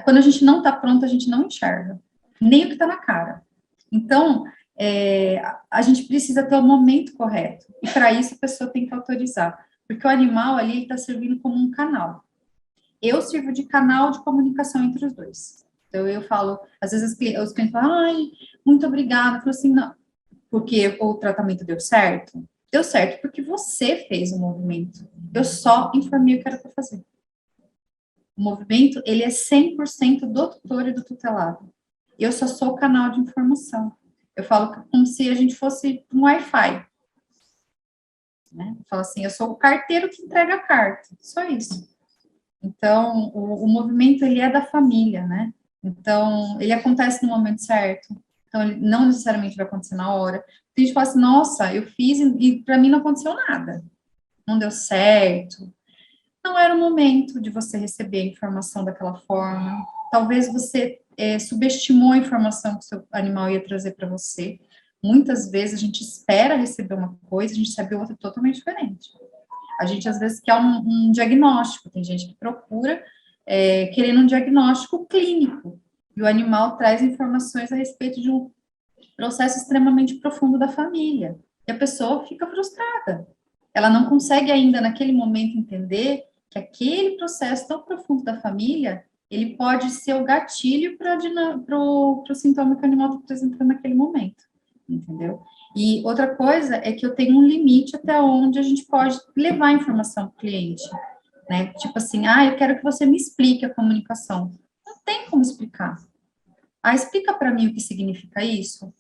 Quando a gente não está pronto, a gente não enxerga, nem o que está na cara. Então, a gente precisa ter o momento correto. E para isso a pessoa tem que autorizar. Porque o animal ali está servindo como um canal. Eu sirvo de canal de comunicação entre os dois. Então, eu falo, às vezes os clientes falam, ai, muito obrigada. Eu falo assim, não, porque o tratamento deu certo? Deu certo porque você fez o movimento. Eu só informei o que era para fazer. O movimento, ele é 100% do tutor e do tutelado. Eu só sou o canal de informação. Eu falo como se a gente fosse um Wi-Fi. Né? Eu falo assim, eu sou o carteiro que entrega a carta. Só isso. Então, o movimento, ele é da família, né? Então, ele acontece no momento certo. Então, ele não necessariamente vai acontecer na hora. a gente fala assim, nossa, eu fiz e para mim não aconteceu nada, não deu certo. Não era o momento de você receber a informação daquela forma. Talvez você subestimou a informação que o seu animal ia trazer para você. Muitas vezes a gente espera receber uma coisa, a gente recebe outra totalmente diferente. A gente, às vezes, quer um diagnóstico. Tem gente que procura querendo um diagnóstico clínico. E o animal traz informações a respeito de um processo extremamente profundo da família. E a pessoa fica frustrada. Ela não consegue ainda, naquele momento, entender que aquele processo tão profundo da família, ele pode ser o gatilho para o sintoma que o animal está apresentando naquele momento, entendeu? E outra coisa é que eu tenho um limite até onde a gente pode levar a informação para o cliente, né? Tipo assim, eu quero que você me explique a comunicação. Não tem como explicar. Explica para mim o que significa isso.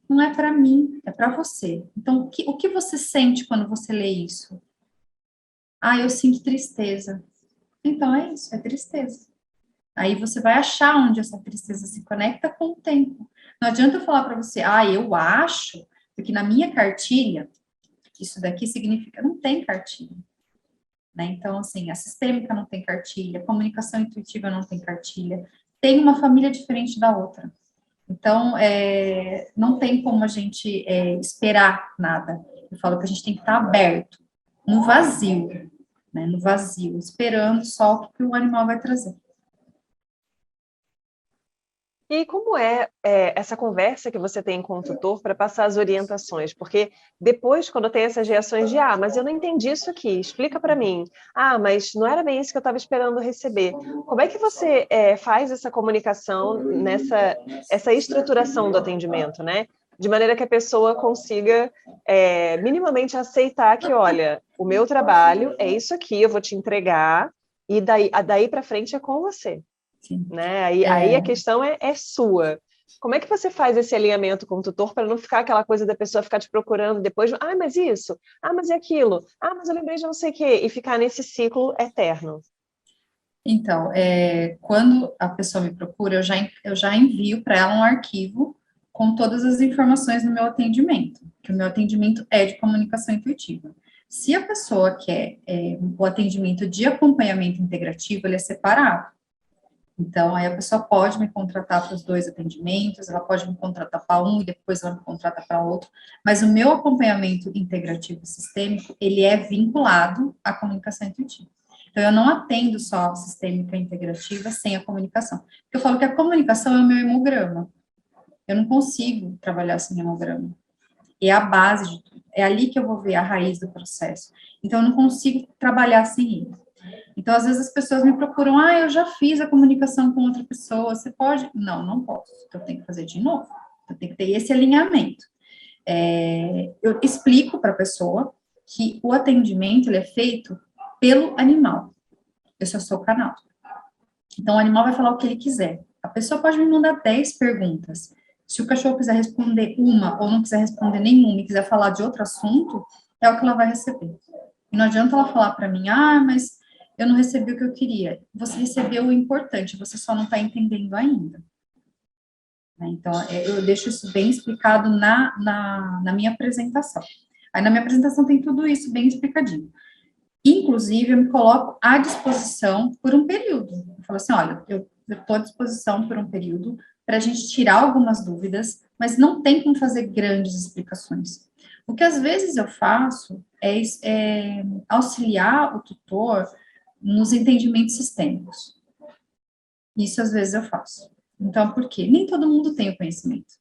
Não é para mim, é para você. Então, o que você sente quando você lê isso? Eu sinto tristeza. Então, é isso, é tristeza. Aí você vai achar onde essa tristeza se conecta com o tempo. Não adianta eu falar para você, eu acho, porque na minha cartilha, isso daqui significa, não tem cartilha. Né? Então, assim, a sistêmica não tem cartilha, a comunicação intuitiva não tem cartilha, tem uma família diferente da outra. Então, não tem como a gente esperar nada. Eu falo que a gente tem que estar aberto, no vazio, né? No vazio, esperando só o que o animal vai trazer. E como essa conversa que você tem com o tutor para passar as orientações? Porque depois, quando tem essas reações de, mas eu não entendi isso aqui, explica para mim. Mas não era bem isso que eu estava esperando receber. Como é que você faz essa comunicação essa estruturação do atendimento, né? De maneira que a pessoa consiga minimamente aceitar que, olha, o meu trabalho é isso aqui, eu vou te entregar, e daí para frente é com você. Né? Aí a questão é sua. Como é que você faz esse alinhamento com o tutor para não ficar aquela coisa da pessoa ficar te procurando depois, mas isso, mas é aquilo, mas eu lembrei de não sei o quê, e ficar nesse ciclo eterno? Então, quando a pessoa me procura, eu já envio para ela um arquivo com todas as informações do meu atendimento, que o meu atendimento é de comunicação intuitiva. Se a pessoa quer o atendimento de acompanhamento integrativo, ele é separado. Então, aí a pessoa pode me contratar para os 2 atendimentos, ela pode me contratar para um e depois ela me contrata para outro, mas o meu acompanhamento integrativo sistêmico, ele é vinculado à comunicação intuitiva. Então, eu não atendo só a sistêmica integrativa sem a comunicação. Porque eu falo que a comunicação é o meu hemograma. Eu não consigo trabalhar sem hemograma. É a base de tudo. É ali que eu vou ver a raiz do processo. Então, eu não consigo trabalhar sem ele. Então, às vezes as pessoas me procuram, eu já fiz a comunicação com outra pessoa, você pode? Não, não posso. Então, eu tenho que fazer de novo. Eu tenho que ter esse alinhamento. Eu explico para a pessoa que o atendimento ele é feito pelo animal. Eu só sou o canal. Então, o animal vai falar o que ele quiser. A pessoa pode me mandar 10 perguntas. Se o cachorro quiser responder uma ou não quiser responder nenhuma e quiser falar de outro assunto, é o que ela vai receber. E não adianta ela falar para mim, mas eu não recebi o que eu queria. Você recebeu o importante, você só não está entendendo ainda. Então, eu deixo isso bem explicado na minha apresentação. Aí, na minha apresentação tem tudo isso bem explicadinho. Inclusive, eu me coloco à disposição por um período. Eu falo assim, olha, eu estou à disposição por um período para a gente tirar algumas dúvidas, mas não tem como fazer grandes explicações. O que às vezes eu faço é auxiliar o tutor nos entendimentos sistêmicos. Isso às vezes eu faço. Então, por quê? Nem todo mundo tem o conhecimento.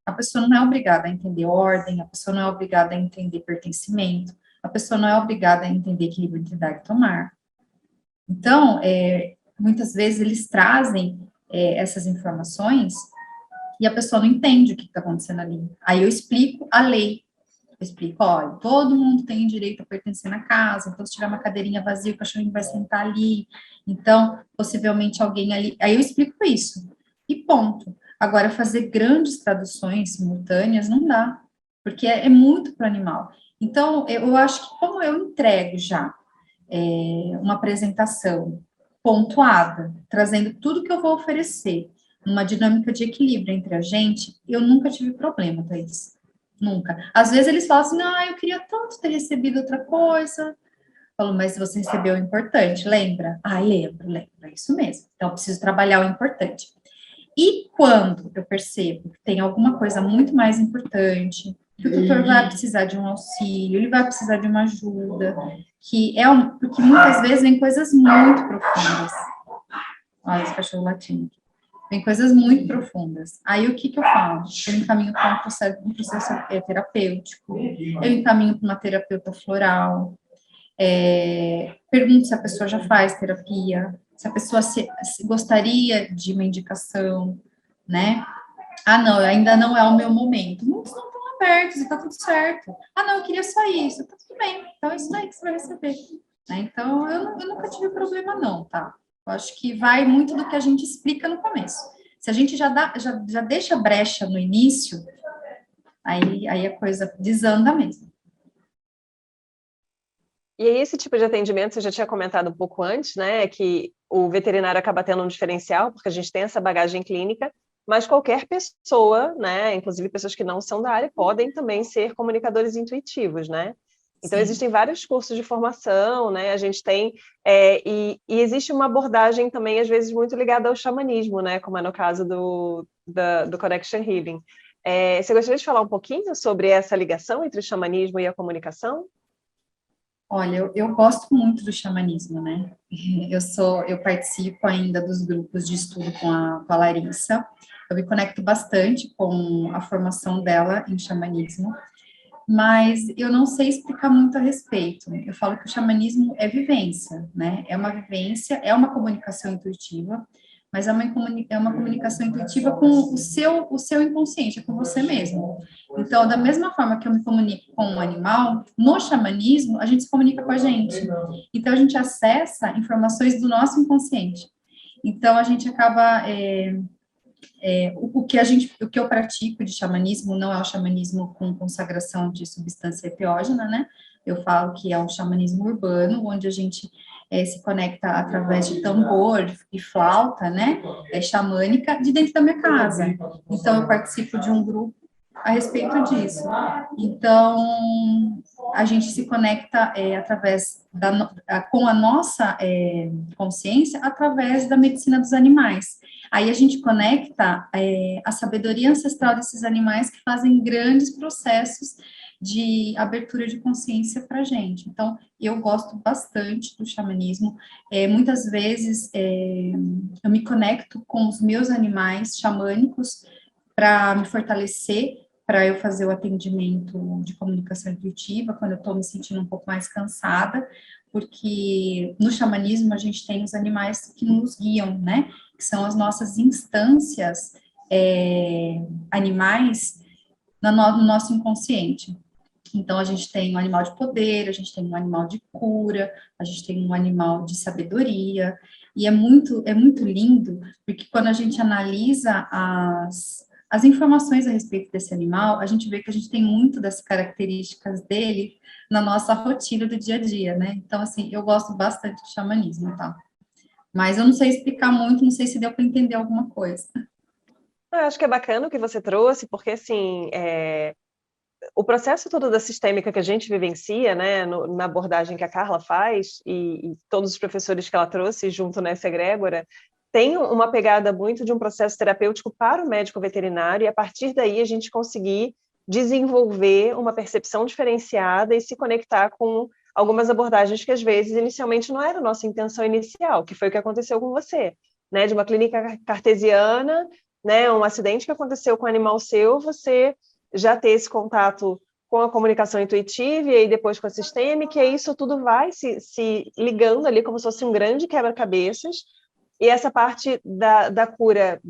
A pessoa não é obrigada a entender ordem, a pessoa não é obrigada a entender pertencimento, a pessoa não é obrigada a entender equilíbrio entre dar e tomar. Então, muitas vezes eles trazem essas informações e a pessoa não entende o que está acontecendo ali. Aí eu explico a lei. Eu explico, olha, todo mundo tem direito a pertencer na casa, então se tiver uma cadeirinha vazia, o cachorrinho vai sentar ali, então, possivelmente alguém ali... Aí eu explico isso, e ponto. Agora, fazer grandes traduções simultâneas não dá, porque é muito para o animal. Então, eu acho que como eu entrego já uma apresentação pontuada, trazendo tudo que eu vou oferecer, uma dinâmica de equilíbrio entre a gente, eu nunca tive problema, Thaís. nunca. Às vezes eles falam assim, eu queria tanto ter recebido outra coisa. Eu falo, mas você recebeu o importante, lembra? Lembro, é isso mesmo. Então, eu preciso trabalhar o importante. E quando eu percebo que tem alguma coisa muito mais importante, que o tutor vai precisar de um auxílio, ele vai precisar de uma ajuda, porque muitas vezes vem coisas muito profundas. Olha esse cachorro latindo. Tem coisas muito profundas. Aí, o que eu falo? Eu encaminho para um processo terapêutico, eu encaminho para uma terapeuta floral, pergunto se a pessoa já faz terapia, se a pessoa se gostaria de uma indicação, né? Não, ainda não é o meu momento. Muitos não estão abertos e tá tudo certo. Não, eu queria só isso. Tá tudo bem. Então, é isso aí que você vai receber. Né? Então, eu nunca tive problema, não, tá? Eu acho que vai muito do que a gente explica no começo. Se a gente já deixa brecha no início, aí a coisa desanda mesmo. E aí, esse tipo de atendimento, você já tinha comentado um pouco antes, né? Que o veterinário acaba tendo um diferencial, porque a gente tem essa bagagem clínica, mas qualquer pessoa, né? Inclusive pessoas que não são da área, podem também ser comunicadores intuitivos, né? Então, Sim. Existem vários cursos de formação, né? A gente tem... e existe uma abordagem também, às vezes, muito ligada ao xamanismo, né? Como é no caso do Connection Healing. Você gostaria de falar um pouquinho sobre essa ligação entre o xamanismo e a comunicação? Olha, eu gosto muito do xamanismo, né? Eu participo ainda dos grupos de estudo com a Larissa. Eu me conecto bastante com a formação dela em xamanismo, mas eu não sei explicar muito a respeito. Eu falo que o xamanismo é vivência, né? É uma vivência, é uma comunicação intuitiva, mas é uma comunicação intuitiva com o seu inconsciente, com você mesmo. Então, da mesma forma que eu me comunico com um animal, no xamanismo, a gente se comunica com a gente. Então, a gente acessa informações do nosso inconsciente. Então, a gente acaba... o que eu pratico de xamanismo não é o xamanismo com consagração de substância enteógena, né? Eu falo que é um xamanismo urbano, onde a gente se conecta através de tambor e flauta, né? Xamânica, de dentro da minha casa. Então, eu participo de um grupo a respeito disso. Então, a gente se conecta com a nossa consciência através da medicina dos animais. Aí a gente conecta a sabedoria ancestral desses animais que fazem grandes processos de abertura de consciência para a gente. Então, eu gosto bastante do xamanismo. Muitas vezes eu me conecto com os meus animais xamânicos para me fortalecer, para eu fazer o atendimento de comunicação intuitiva, quando eu estou me sentindo um pouco mais cansada, porque no xamanismo a gente tem os animais que nos guiam, né? Que são as nossas instâncias animais no nosso inconsciente. Então, a gente tem um animal de poder, a gente tem um animal de cura, a gente tem um animal de sabedoria, e é muito lindo, porque quando a gente analisa as informações a respeito desse animal, a gente vê que a gente tem muito das características dele na nossa rotina do dia a dia, né? Então, assim, eu gosto bastante de xamanismo, tá? Mas eu não sei explicar muito, não sei se deu para entender alguma coisa. Eu acho que é bacana o que você trouxe, porque, assim, o processo todo da sistêmica que a gente vivencia, né, na abordagem que a Carla faz, e todos os professores que ela trouxe junto nessa egrégora, tem uma pegada muito de um processo terapêutico para o médico veterinário, e a partir daí a gente conseguir desenvolver uma percepção diferenciada e se conectar com algumas abordagens que, às vezes, inicialmente não era a nossa intenção inicial, que foi o que aconteceu com você, né, de uma clínica cartesiana, né, um acidente que aconteceu com um animal seu, você já ter esse contato com a comunicação intuitiva e aí depois com a sistêmica, e aí isso tudo vai se ligando ali como se fosse um grande quebra-cabeças, e essa parte da cura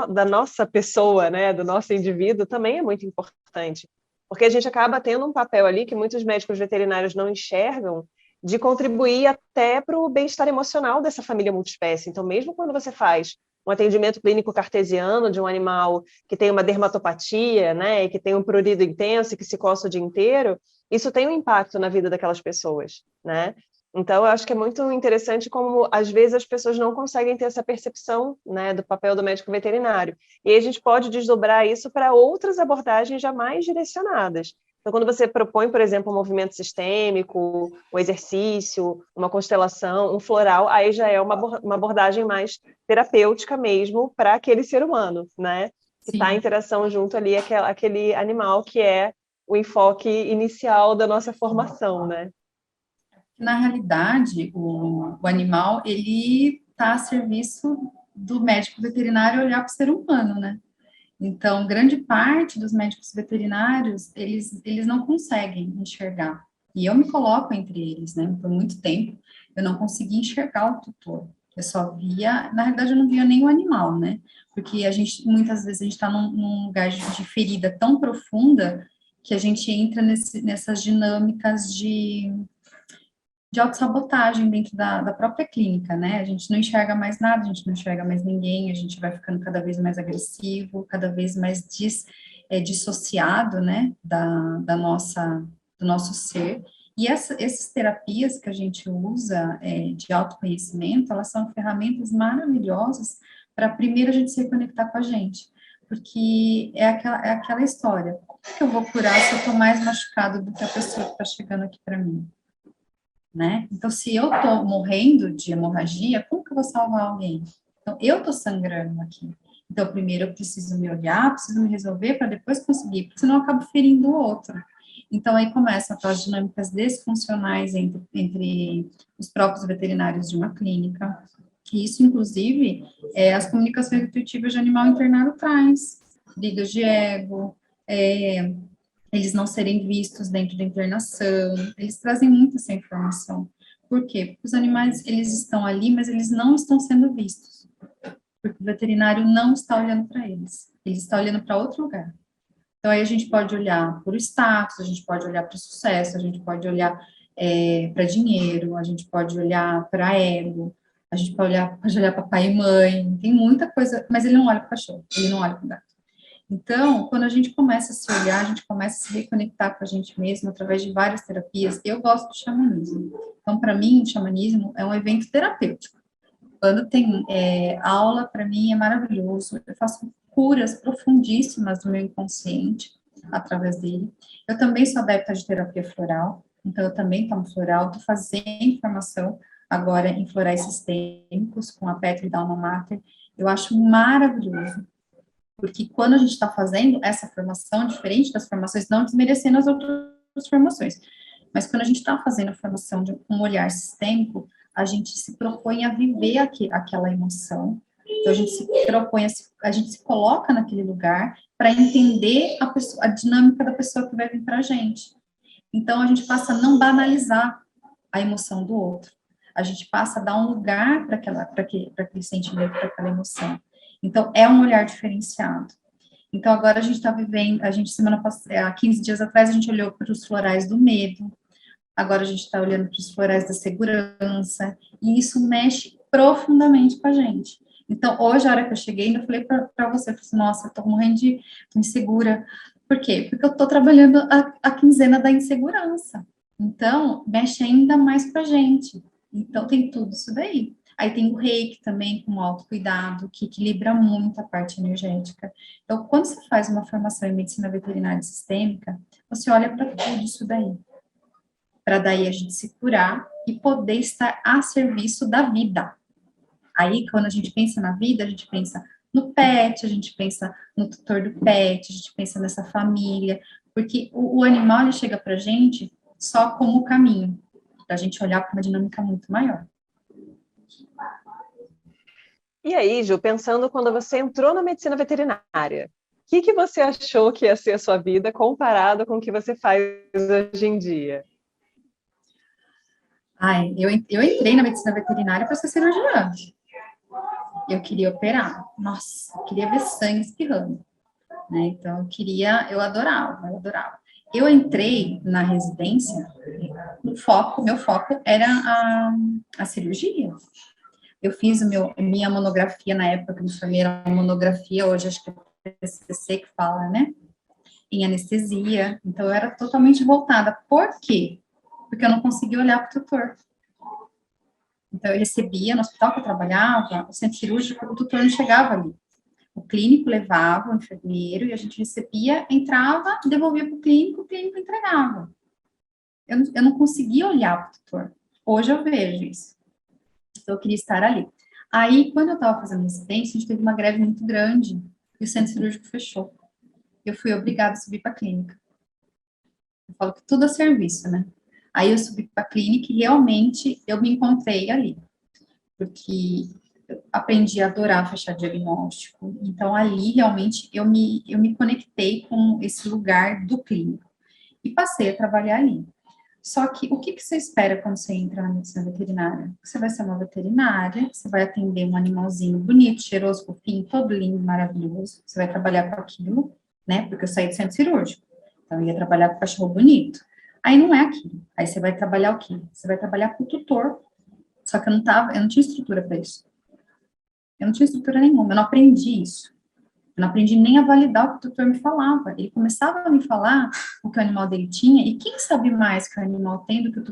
da nossa pessoa, né, do nosso indivíduo, também é muito importante, porque a gente acaba tendo um papel ali que muitos médicos veterinários não enxergam, de contribuir até para o bem-estar emocional dessa família multiespécie. Então, mesmo quando você faz um atendimento clínico cartesiano de um animal que tem uma dermatopatia, né, e que tem um prurido intenso e que se coça o dia inteiro, isso tem um impacto na vida daquelas pessoas, né? Então, eu acho que é muito interessante como, às vezes, as pessoas não conseguem ter essa percepção, né, do papel do médico veterinário. E aí a gente pode desdobrar isso para outras abordagens já mais direcionadas. Então, quando você propõe, por exemplo, um movimento sistêmico, um exercício, uma constelação, um floral, aí já é uma abordagem mais terapêutica mesmo para aquele ser humano, né? Que está em Sim. interação junto ali, aquele animal que é o enfoque inicial da nossa formação, né? Na realidade, o animal, ele está a serviço do médico veterinário olhar para o ser humano, né? Então, grande parte dos médicos veterinários, eles não conseguem enxergar. E eu me coloco entre eles, né? Por muito tempo, eu não conseguia enxergar o tutor. Eu só via, na realidade, eu não via nem o animal, né? Porque muitas vezes, a gente está num lugar de ferida tão profunda que a gente entra nessas dinâmicas de autossabotagem dentro da própria clínica, né? A gente não enxerga mais nada, a gente não enxerga mais ninguém, a gente vai ficando cada vez mais agressivo, cada vez mais dissociado, né, do nosso ser. E essas terapias que a gente usa de autoconhecimento, elas são ferramentas maravilhosas para primeiro a gente se reconectar com a gente. Porque é aquela história, como que eu vou curar se eu estou mais machucado do que a pessoa que está chegando aqui para mim? Né? Então, se eu tô morrendo de hemorragia, como que eu vou salvar alguém? Então, eu tô sangrando aqui. Então, primeiro eu preciso me olhar, preciso me resolver para depois conseguir, porque senão eu acabo ferindo o outro. Então, aí começam aquelas dinâmicas desfuncionais entre os próprios veterinários de uma clínica. E isso, inclusive, as comunicações intuitivas de animal internado traz. Brigas de ego, eles não serem vistos dentro da internação, eles trazem muito essa informação. Por quê? Porque os animais, eles estão ali, mas eles não estão sendo vistos, porque o veterinário não está olhando para eles, ele está olhando para outro lugar. Então, aí a gente pode olhar para o status, a gente pode olhar para o sucesso, a gente pode olhar para dinheiro, a gente pode olhar para ego, a gente pode olhar para pai e mãe, tem muita coisa, mas ele não olha para o cachorro, ele não olha para o gato. Então, quando a gente começa a se olhar, a gente começa a se reconectar com a gente mesmo através de várias terapias. Eu gosto do xamanismo. Então, para mim, o xamanismo é um evento terapêutico. Quando tem aula, para mim é maravilhoso. Eu faço curas profundíssimas do meu inconsciente através dele. Eu também sou adepta de terapia floral, então eu também tomo floral. Estou fazendo formação agora em florais sistêmicos com a Petri da Alma Mater. Eu acho maravilhoso, porque quando a gente está fazendo essa formação, diferente das formações, não desmerecendo as outras formações, mas quando a gente está fazendo a formação de um olhar sistêmico, a gente se propõe a viver aquela emoção, então a gente se propõe, a gente se coloca naquele lugar para entender a dinâmica da pessoa que vai vir para a gente. Então a gente passa a não banalizar a emoção do outro, a gente passa a dar um lugar para aquele sentimento, para aquela emoção. Então, é um olhar diferenciado. Então, agora a gente está vivendo, a gente, semana passada, há 15 dias atrás, a gente olhou para os florais do medo, agora a gente está olhando para os florais da segurança, e isso mexe profundamente com a gente. Então, hoje, a hora que eu cheguei, eu falei para você, eu falei assim, nossa, eu estou morrendo tô insegura. Por quê? Porque eu estou trabalhando a quinzena da insegurança. Então, mexe ainda mais com a gente. Então, tem tudo isso daí. Aí tem o reiki também, com autocuidado, que equilibra muito a parte energética. Então, quando você faz uma formação em medicina veterinária sistêmica, você olha para tudo isso daí. Para daí a gente se curar e poder estar a serviço da vida. Aí, quando a gente pensa na vida, a gente pensa no pet, a gente pensa no tutor do pet, a gente pensa nessa família, porque o animal, ele chega para a gente só como o caminho, para a gente olhar para uma dinâmica muito maior. E aí, Ju, pensando quando você entrou na medicina veterinária, o que você achou que ia ser a sua vida comparado com o que você faz hoje em dia? Ai, eu entrei na medicina veterinária para ser cirurgiã. Eu queria operar. Nossa, eu queria ver sangue espirrando, né? Então, eu adorava, eu adorava. Eu entrei na residência, meu foco era a cirurgia. Eu fiz minha monografia na época que eu me formei, era uma monografia, hoje acho que é o PCC que fala, né? Em anestesia. Então, eu era totalmente voltada. Por quê? Porque eu não conseguia olhar para o tutor. Então, eu recebia, no hospital que eu trabalhava, o centro cirúrgico, o tutor não chegava ali. O clínico levava o enfermeiro e a gente recebia, entrava, devolvia para o clínico entregava. Eu não conseguia olhar para o tutor. Hoje eu vejo isso. Então, eu queria estar ali. Aí, quando eu estava fazendo residência, a gente teve uma greve muito grande e o centro cirúrgico fechou. Eu fui obrigada a subir para a clínica. Eu falo que tudo é serviço, né? Aí eu subi para a clínica e realmente eu me encontrei ali. Porque eu aprendi a adorar fechar diagnóstico. Então, ali, realmente, eu me conectei com esse lugar do clínico. E passei a trabalhar ali. Só que, o que você espera quando você entra na medicina veterinária? Você vai ser uma veterinária, você vai atender um animalzinho bonito, cheiroso, fofinho, todo lindo, maravilhoso. Você vai trabalhar com aquilo, né? Porque eu saí do centro cirúrgico. Então, eu ia trabalhar com cachorro bonito. Aí não é aquilo. Aí você vai trabalhar o quê? Você vai trabalhar com o tutor. Só que eu não tinha estrutura para isso. Eu não tinha estrutura nenhuma, eu não aprendi isso. Eu não aprendi nem a validar o que o tutor me falava. Ele começava a me falar o que o animal dele tinha, e quem sabe mais que o animal tem do que o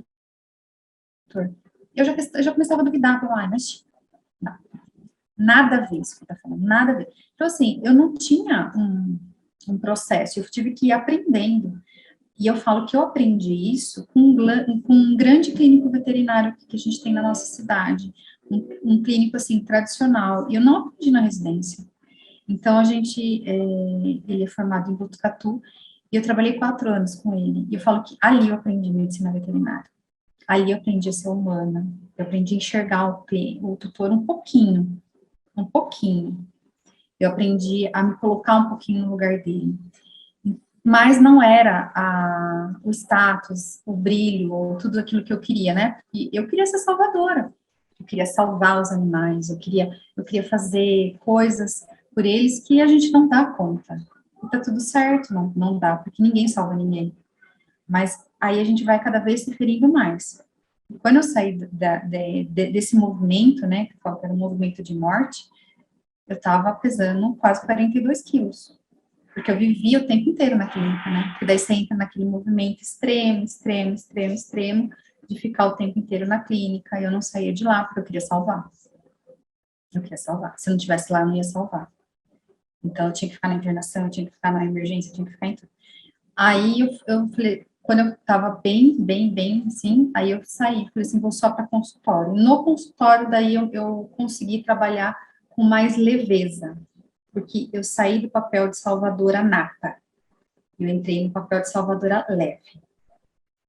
tutor? Eu já começava a duvidar, falar, mas não, nada a ver isso que ele está falando, nada a ver. Então, assim, eu não tinha um processo, eu tive que ir aprendendo. E eu falo que eu aprendi isso com um grande clínico veterinário que a gente tem na nossa cidade, um clínico, assim, tradicional, e eu não aprendi na residência. Então, ele é formado em Botucatu, e eu trabalhei 4 anos com ele, e eu falo que ali eu aprendi medicina veterinária, ali eu aprendi a ser humana, eu aprendi a enxergar o tutor um pouquinho, eu aprendi a me colocar um pouquinho no lugar dele, mas não era o status, o brilho, ou tudo aquilo que eu queria, né? Porque eu queria ser salvadora, eu queria salvar os animais, eu queria fazer coisas por eles que a gente não dá conta. E tá tudo certo, não dá, porque ninguém salva ninguém. Mas aí a gente vai cada vez se ferindo mais. E quando eu saí desse movimento, né, que eu falo que era um movimento de morte, eu estava pesando quase 42 quilos. Porque eu vivia o tempo inteiro na clínica, né? Porque daí você entra naquele movimento extremo, extremo, extremo, extremo, de ficar o tempo inteiro na clínica, e eu não saía de lá, porque eu queria salvar. Eu queria salvar. Se eu não estivesse lá, eu não ia salvar. Então, eu tinha que ficar na internação, eu tinha que ficar na emergência, eu tinha que ficar em tudo. Aí, eu falei, quando eu tava bem, bem, bem, assim, aí eu saí, falei assim, vou só para consultório. No consultório, daí eu consegui trabalhar com mais leveza, porque eu saí do papel de salvadora nata, eu entrei no papel de salvadora leve.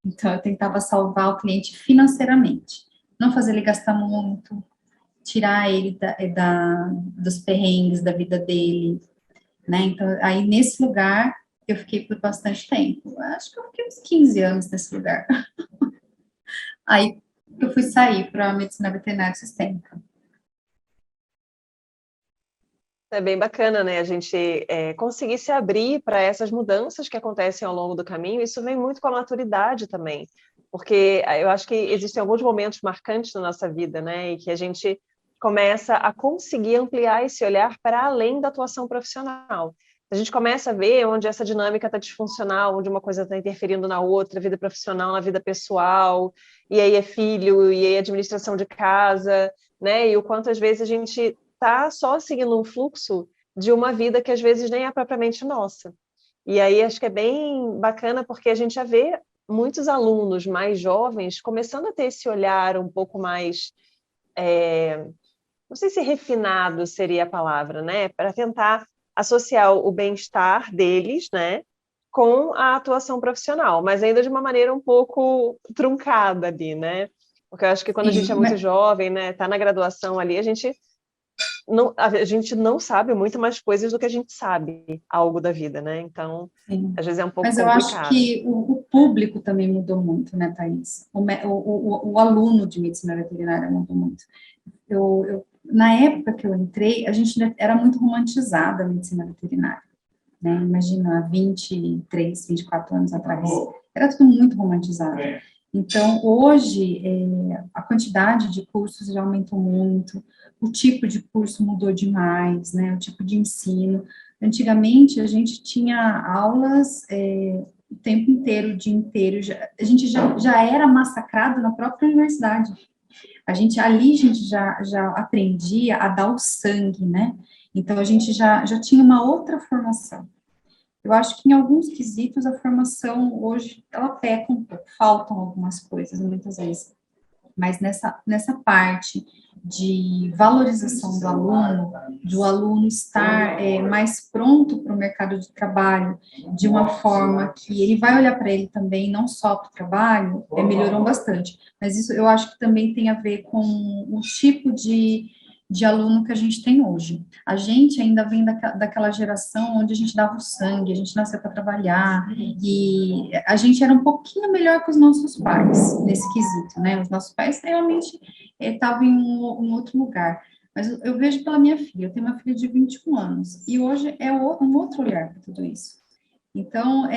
Então, eu tentava salvar o cliente financeiramente, não fazer ele gastar muito, tirar ele dos perrengues da vida dele, né? Então, aí nesse lugar, eu fiquei por bastante tempo. Acho que eu fiquei uns 15 anos nesse lugar. Aí eu fui sair para a medicina veterinária sistêmica. É bem bacana, né? A gente conseguir se abrir para essas mudanças que acontecem ao longo do caminho. Isso vem muito com a maturidade também, porque eu acho que existem alguns momentos marcantes na nossa vida, né? E que a gente começa a conseguir ampliar esse olhar para além da atuação profissional. A gente começa a ver onde essa dinâmica está disfuncional, onde uma coisa está interferindo na outra, vida profissional, na vida pessoal, e aí é filho, e aí é administração de casa, né? E o quanto às vezes a gente está só seguindo um fluxo de uma vida que às vezes nem é propriamente nossa. E aí acho que é bem bacana porque a gente já vê muitos alunos mais jovens começando a ter esse olhar um pouco mais, não sei se refinado seria a palavra, né? Para tentar associar o bem-estar deles, né? Com a atuação profissional, mas ainda de uma maneira um pouco truncada ali, né? Porque eu acho que quando a gente é muito jovem, né? Tá na graduação ali, a gente não sabe muito mais coisas do que a gente sabe algo da vida, né? Então, Sim. às vezes é um pouco Mas eu complicado. acho que o público também mudou muito, né, Thaís? O aluno de medicina veterinária mudou muito. Na época que eu entrei, a gente era muito romantizada a medicina veterinária, né? Imagina, há 23, 24 anos atrás. Era tudo muito romantizado. Então, hoje, a quantidade de cursos já aumentou muito, o tipo de curso mudou demais, né? O tipo de ensino. Antigamente, a gente tinha aulas o tempo inteiro, o dia inteiro. A gente já era massacrado na própria universidade. A gente já aprendia a dar o sangue, né? Então, a gente já tinha uma outra formação. Eu acho que em alguns quesitos a formação hoje, ela peca um pouco, faltam algumas coisas, muitas vezes. Mas nessa parte de valorização do aluno estar mais pronto para o mercado de trabalho, de uma forma que ele vai olhar para ele também, não só para o trabalho, melhorou bastante. Mas isso eu acho que também tem a ver com o tipo de aluno que a gente tem hoje. A gente ainda vem daquela geração onde a gente dava o sangue, a gente nasceu para trabalhar, e a gente era um pouquinho melhor que os nossos pais, nesse quesito, né? Os nossos pais realmente estavam em um outro lugar. Mas eu vejo pela minha filha, eu tenho uma filha de 21 anos, e hoje é um outro olhar para tudo isso. Então,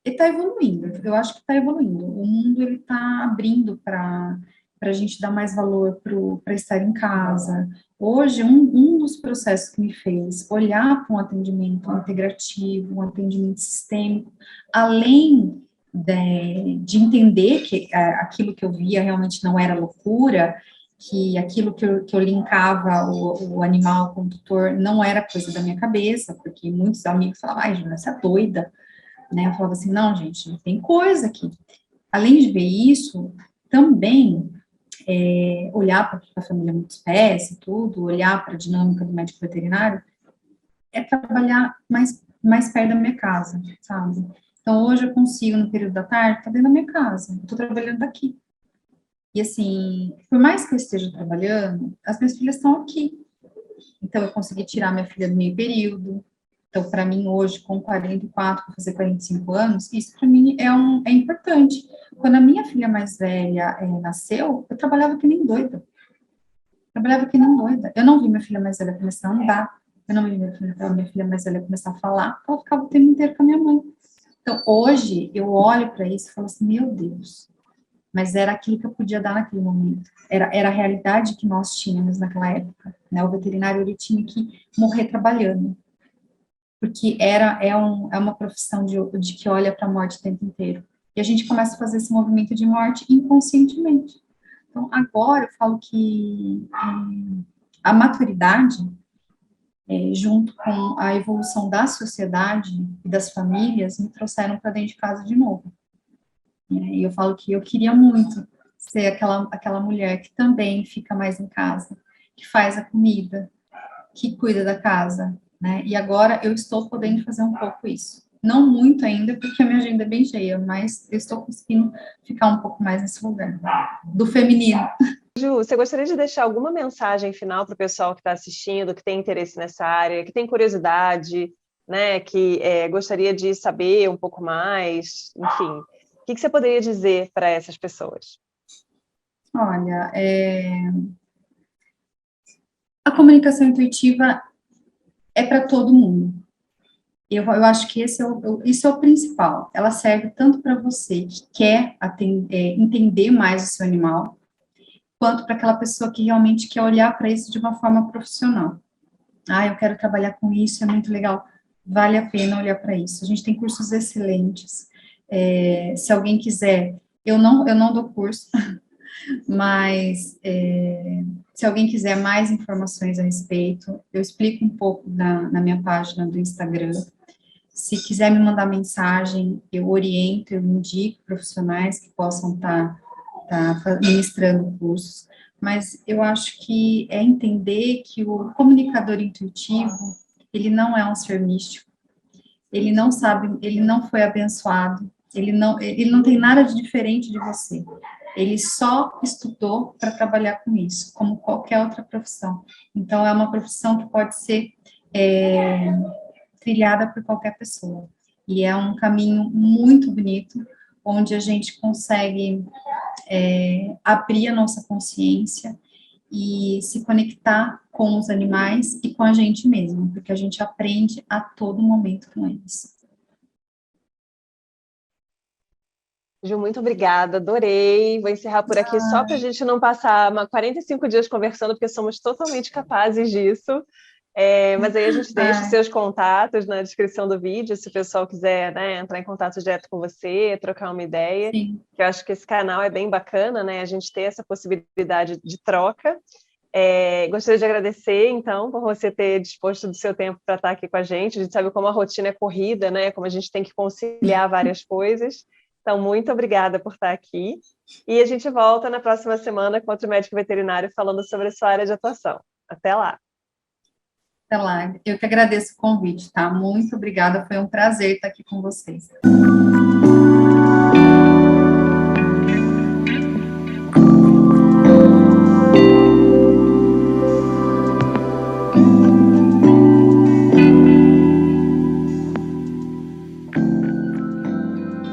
está evoluindo, eu acho que está evoluindo. O mundo, ele está abrindo para a gente dar mais valor para estar em casa. Hoje, um dos processos que me fez olhar para um atendimento integrativo, um atendimento sistêmico, além de entender que aquilo que eu via realmente não era loucura, que aquilo que eu linkava o animal com o tutor não era coisa da minha cabeça, porque muitos amigos falavam, ai, Juna, você é doida, né? Eu falava assim, não, gente, tem coisa aqui. Além de ver isso, também olhar para a família multiespécie, tudo, olhar para a dinâmica do médico veterinário, é trabalhar mais perto da minha casa, sabe? Então, hoje eu consigo, no período da tarde, estar dentro da minha casa, eu estou trabalhando daqui. E assim, por mais que eu esteja trabalhando, as minhas filhas estão aqui. Então, eu consegui tirar minha filha do meio período. Então, para mim, hoje, com 44, vou fazer 45 anos, isso para mim é importante. Quando a minha filha mais velha nasceu, eu trabalhava que nem doida. Trabalhava que nem doida. Eu não vi minha filha mais velha começar a andar, eu não vi minha filha mais velha começar a falar, ela ficava o tempo inteiro com a minha mãe. Então, hoje, eu olho para isso e falo assim, meu Deus, mas era aquilo que eu podia dar naquele momento. Era a realidade que nós tínhamos naquela época. Né? O veterinário, ele tinha que morrer trabalhando, porque é uma profissão de que olha para a morte o tempo inteiro. E a gente começa a fazer esse movimento de morte inconscientemente. Então, agora eu falo que a maturidade, junto com a evolução da sociedade e das famílias, me trouxeram para dentro de casa de novo. E eu falo que eu queria muito ser aquela mulher que também fica mais em casa, que faz a comida, que cuida da casa, né? E agora eu estou podendo fazer um pouco isso. Não muito ainda, porque a minha agenda é bem cheia, mas eu estou conseguindo ficar um pouco mais nesse lugar, do feminino. Ju, você gostaria de deixar alguma mensagem final para o pessoal que está assistindo, que tem interesse nessa área, que tem curiosidade, né, que gostaria de saber um pouco mais, enfim, o que você poderia dizer para essas pessoas? Olha, a comunicação intuitiva é para todo mundo. Eu acho que isso é o principal. Ela serve tanto para você que quer entender mais o seu animal, quanto para aquela pessoa que realmente quer olhar para isso de uma forma profissional. Ah, eu quero trabalhar com isso, é muito legal. Vale a pena olhar para isso. A gente tem cursos excelentes. Se alguém quiser, eu não dou curso, mas se alguém quiser mais informações a respeito, eu explico um pouco na minha página do Instagram. Se quiser me mandar mensagem, eu oriento, eu indico profissionais que possam estar ministrando cursos, mas eu acho que é entender que o comunicador intuitivo, ele não é um ser místico, ele não sabe, ele não foi abençoado, ele não tem nada de diferente de você, ele só estudou para trabalhar com isso, como qualquer outra profissão. Então, é uma profissão que pode ser trilhada por qualquer pessoa. E é um caminho muito bonito, onde a gente consegue abrir a nossa consciência e se conectar com os animais e com a gente mesmo, porque a gente aprende a todo momento com eles. Ju, muito obrigada, adorei. Vou encerrar por aqui só para a gente não passar 45 dias conversando, porque somos totalmente capazes disso. Mas aí a gente deixa os Ai, seus contatos na descrição do vídeo, se o pessoal quiser, né, entrar em contato direto com você, trocar uma ideia, sim. que eu acho que esse canal é bem bacana, né, a gente ter essa possibilidade de troca. Gostaria de agradecer, então, por você ter disposto do seu tempo para estar aqui com a gente. A gente sabe como a rotina é corrida, né, como a gente tem que conciliar várias coisas. Então, muito obrigada por estar aqui. E a gente volta na próxima semana com outro médico veterinário falando sobre a sua área de atuação. Até lá! Até lá. Eu que agradeço o convite, tá? Muito obrigada, foi um prazer estar aqui com vocês.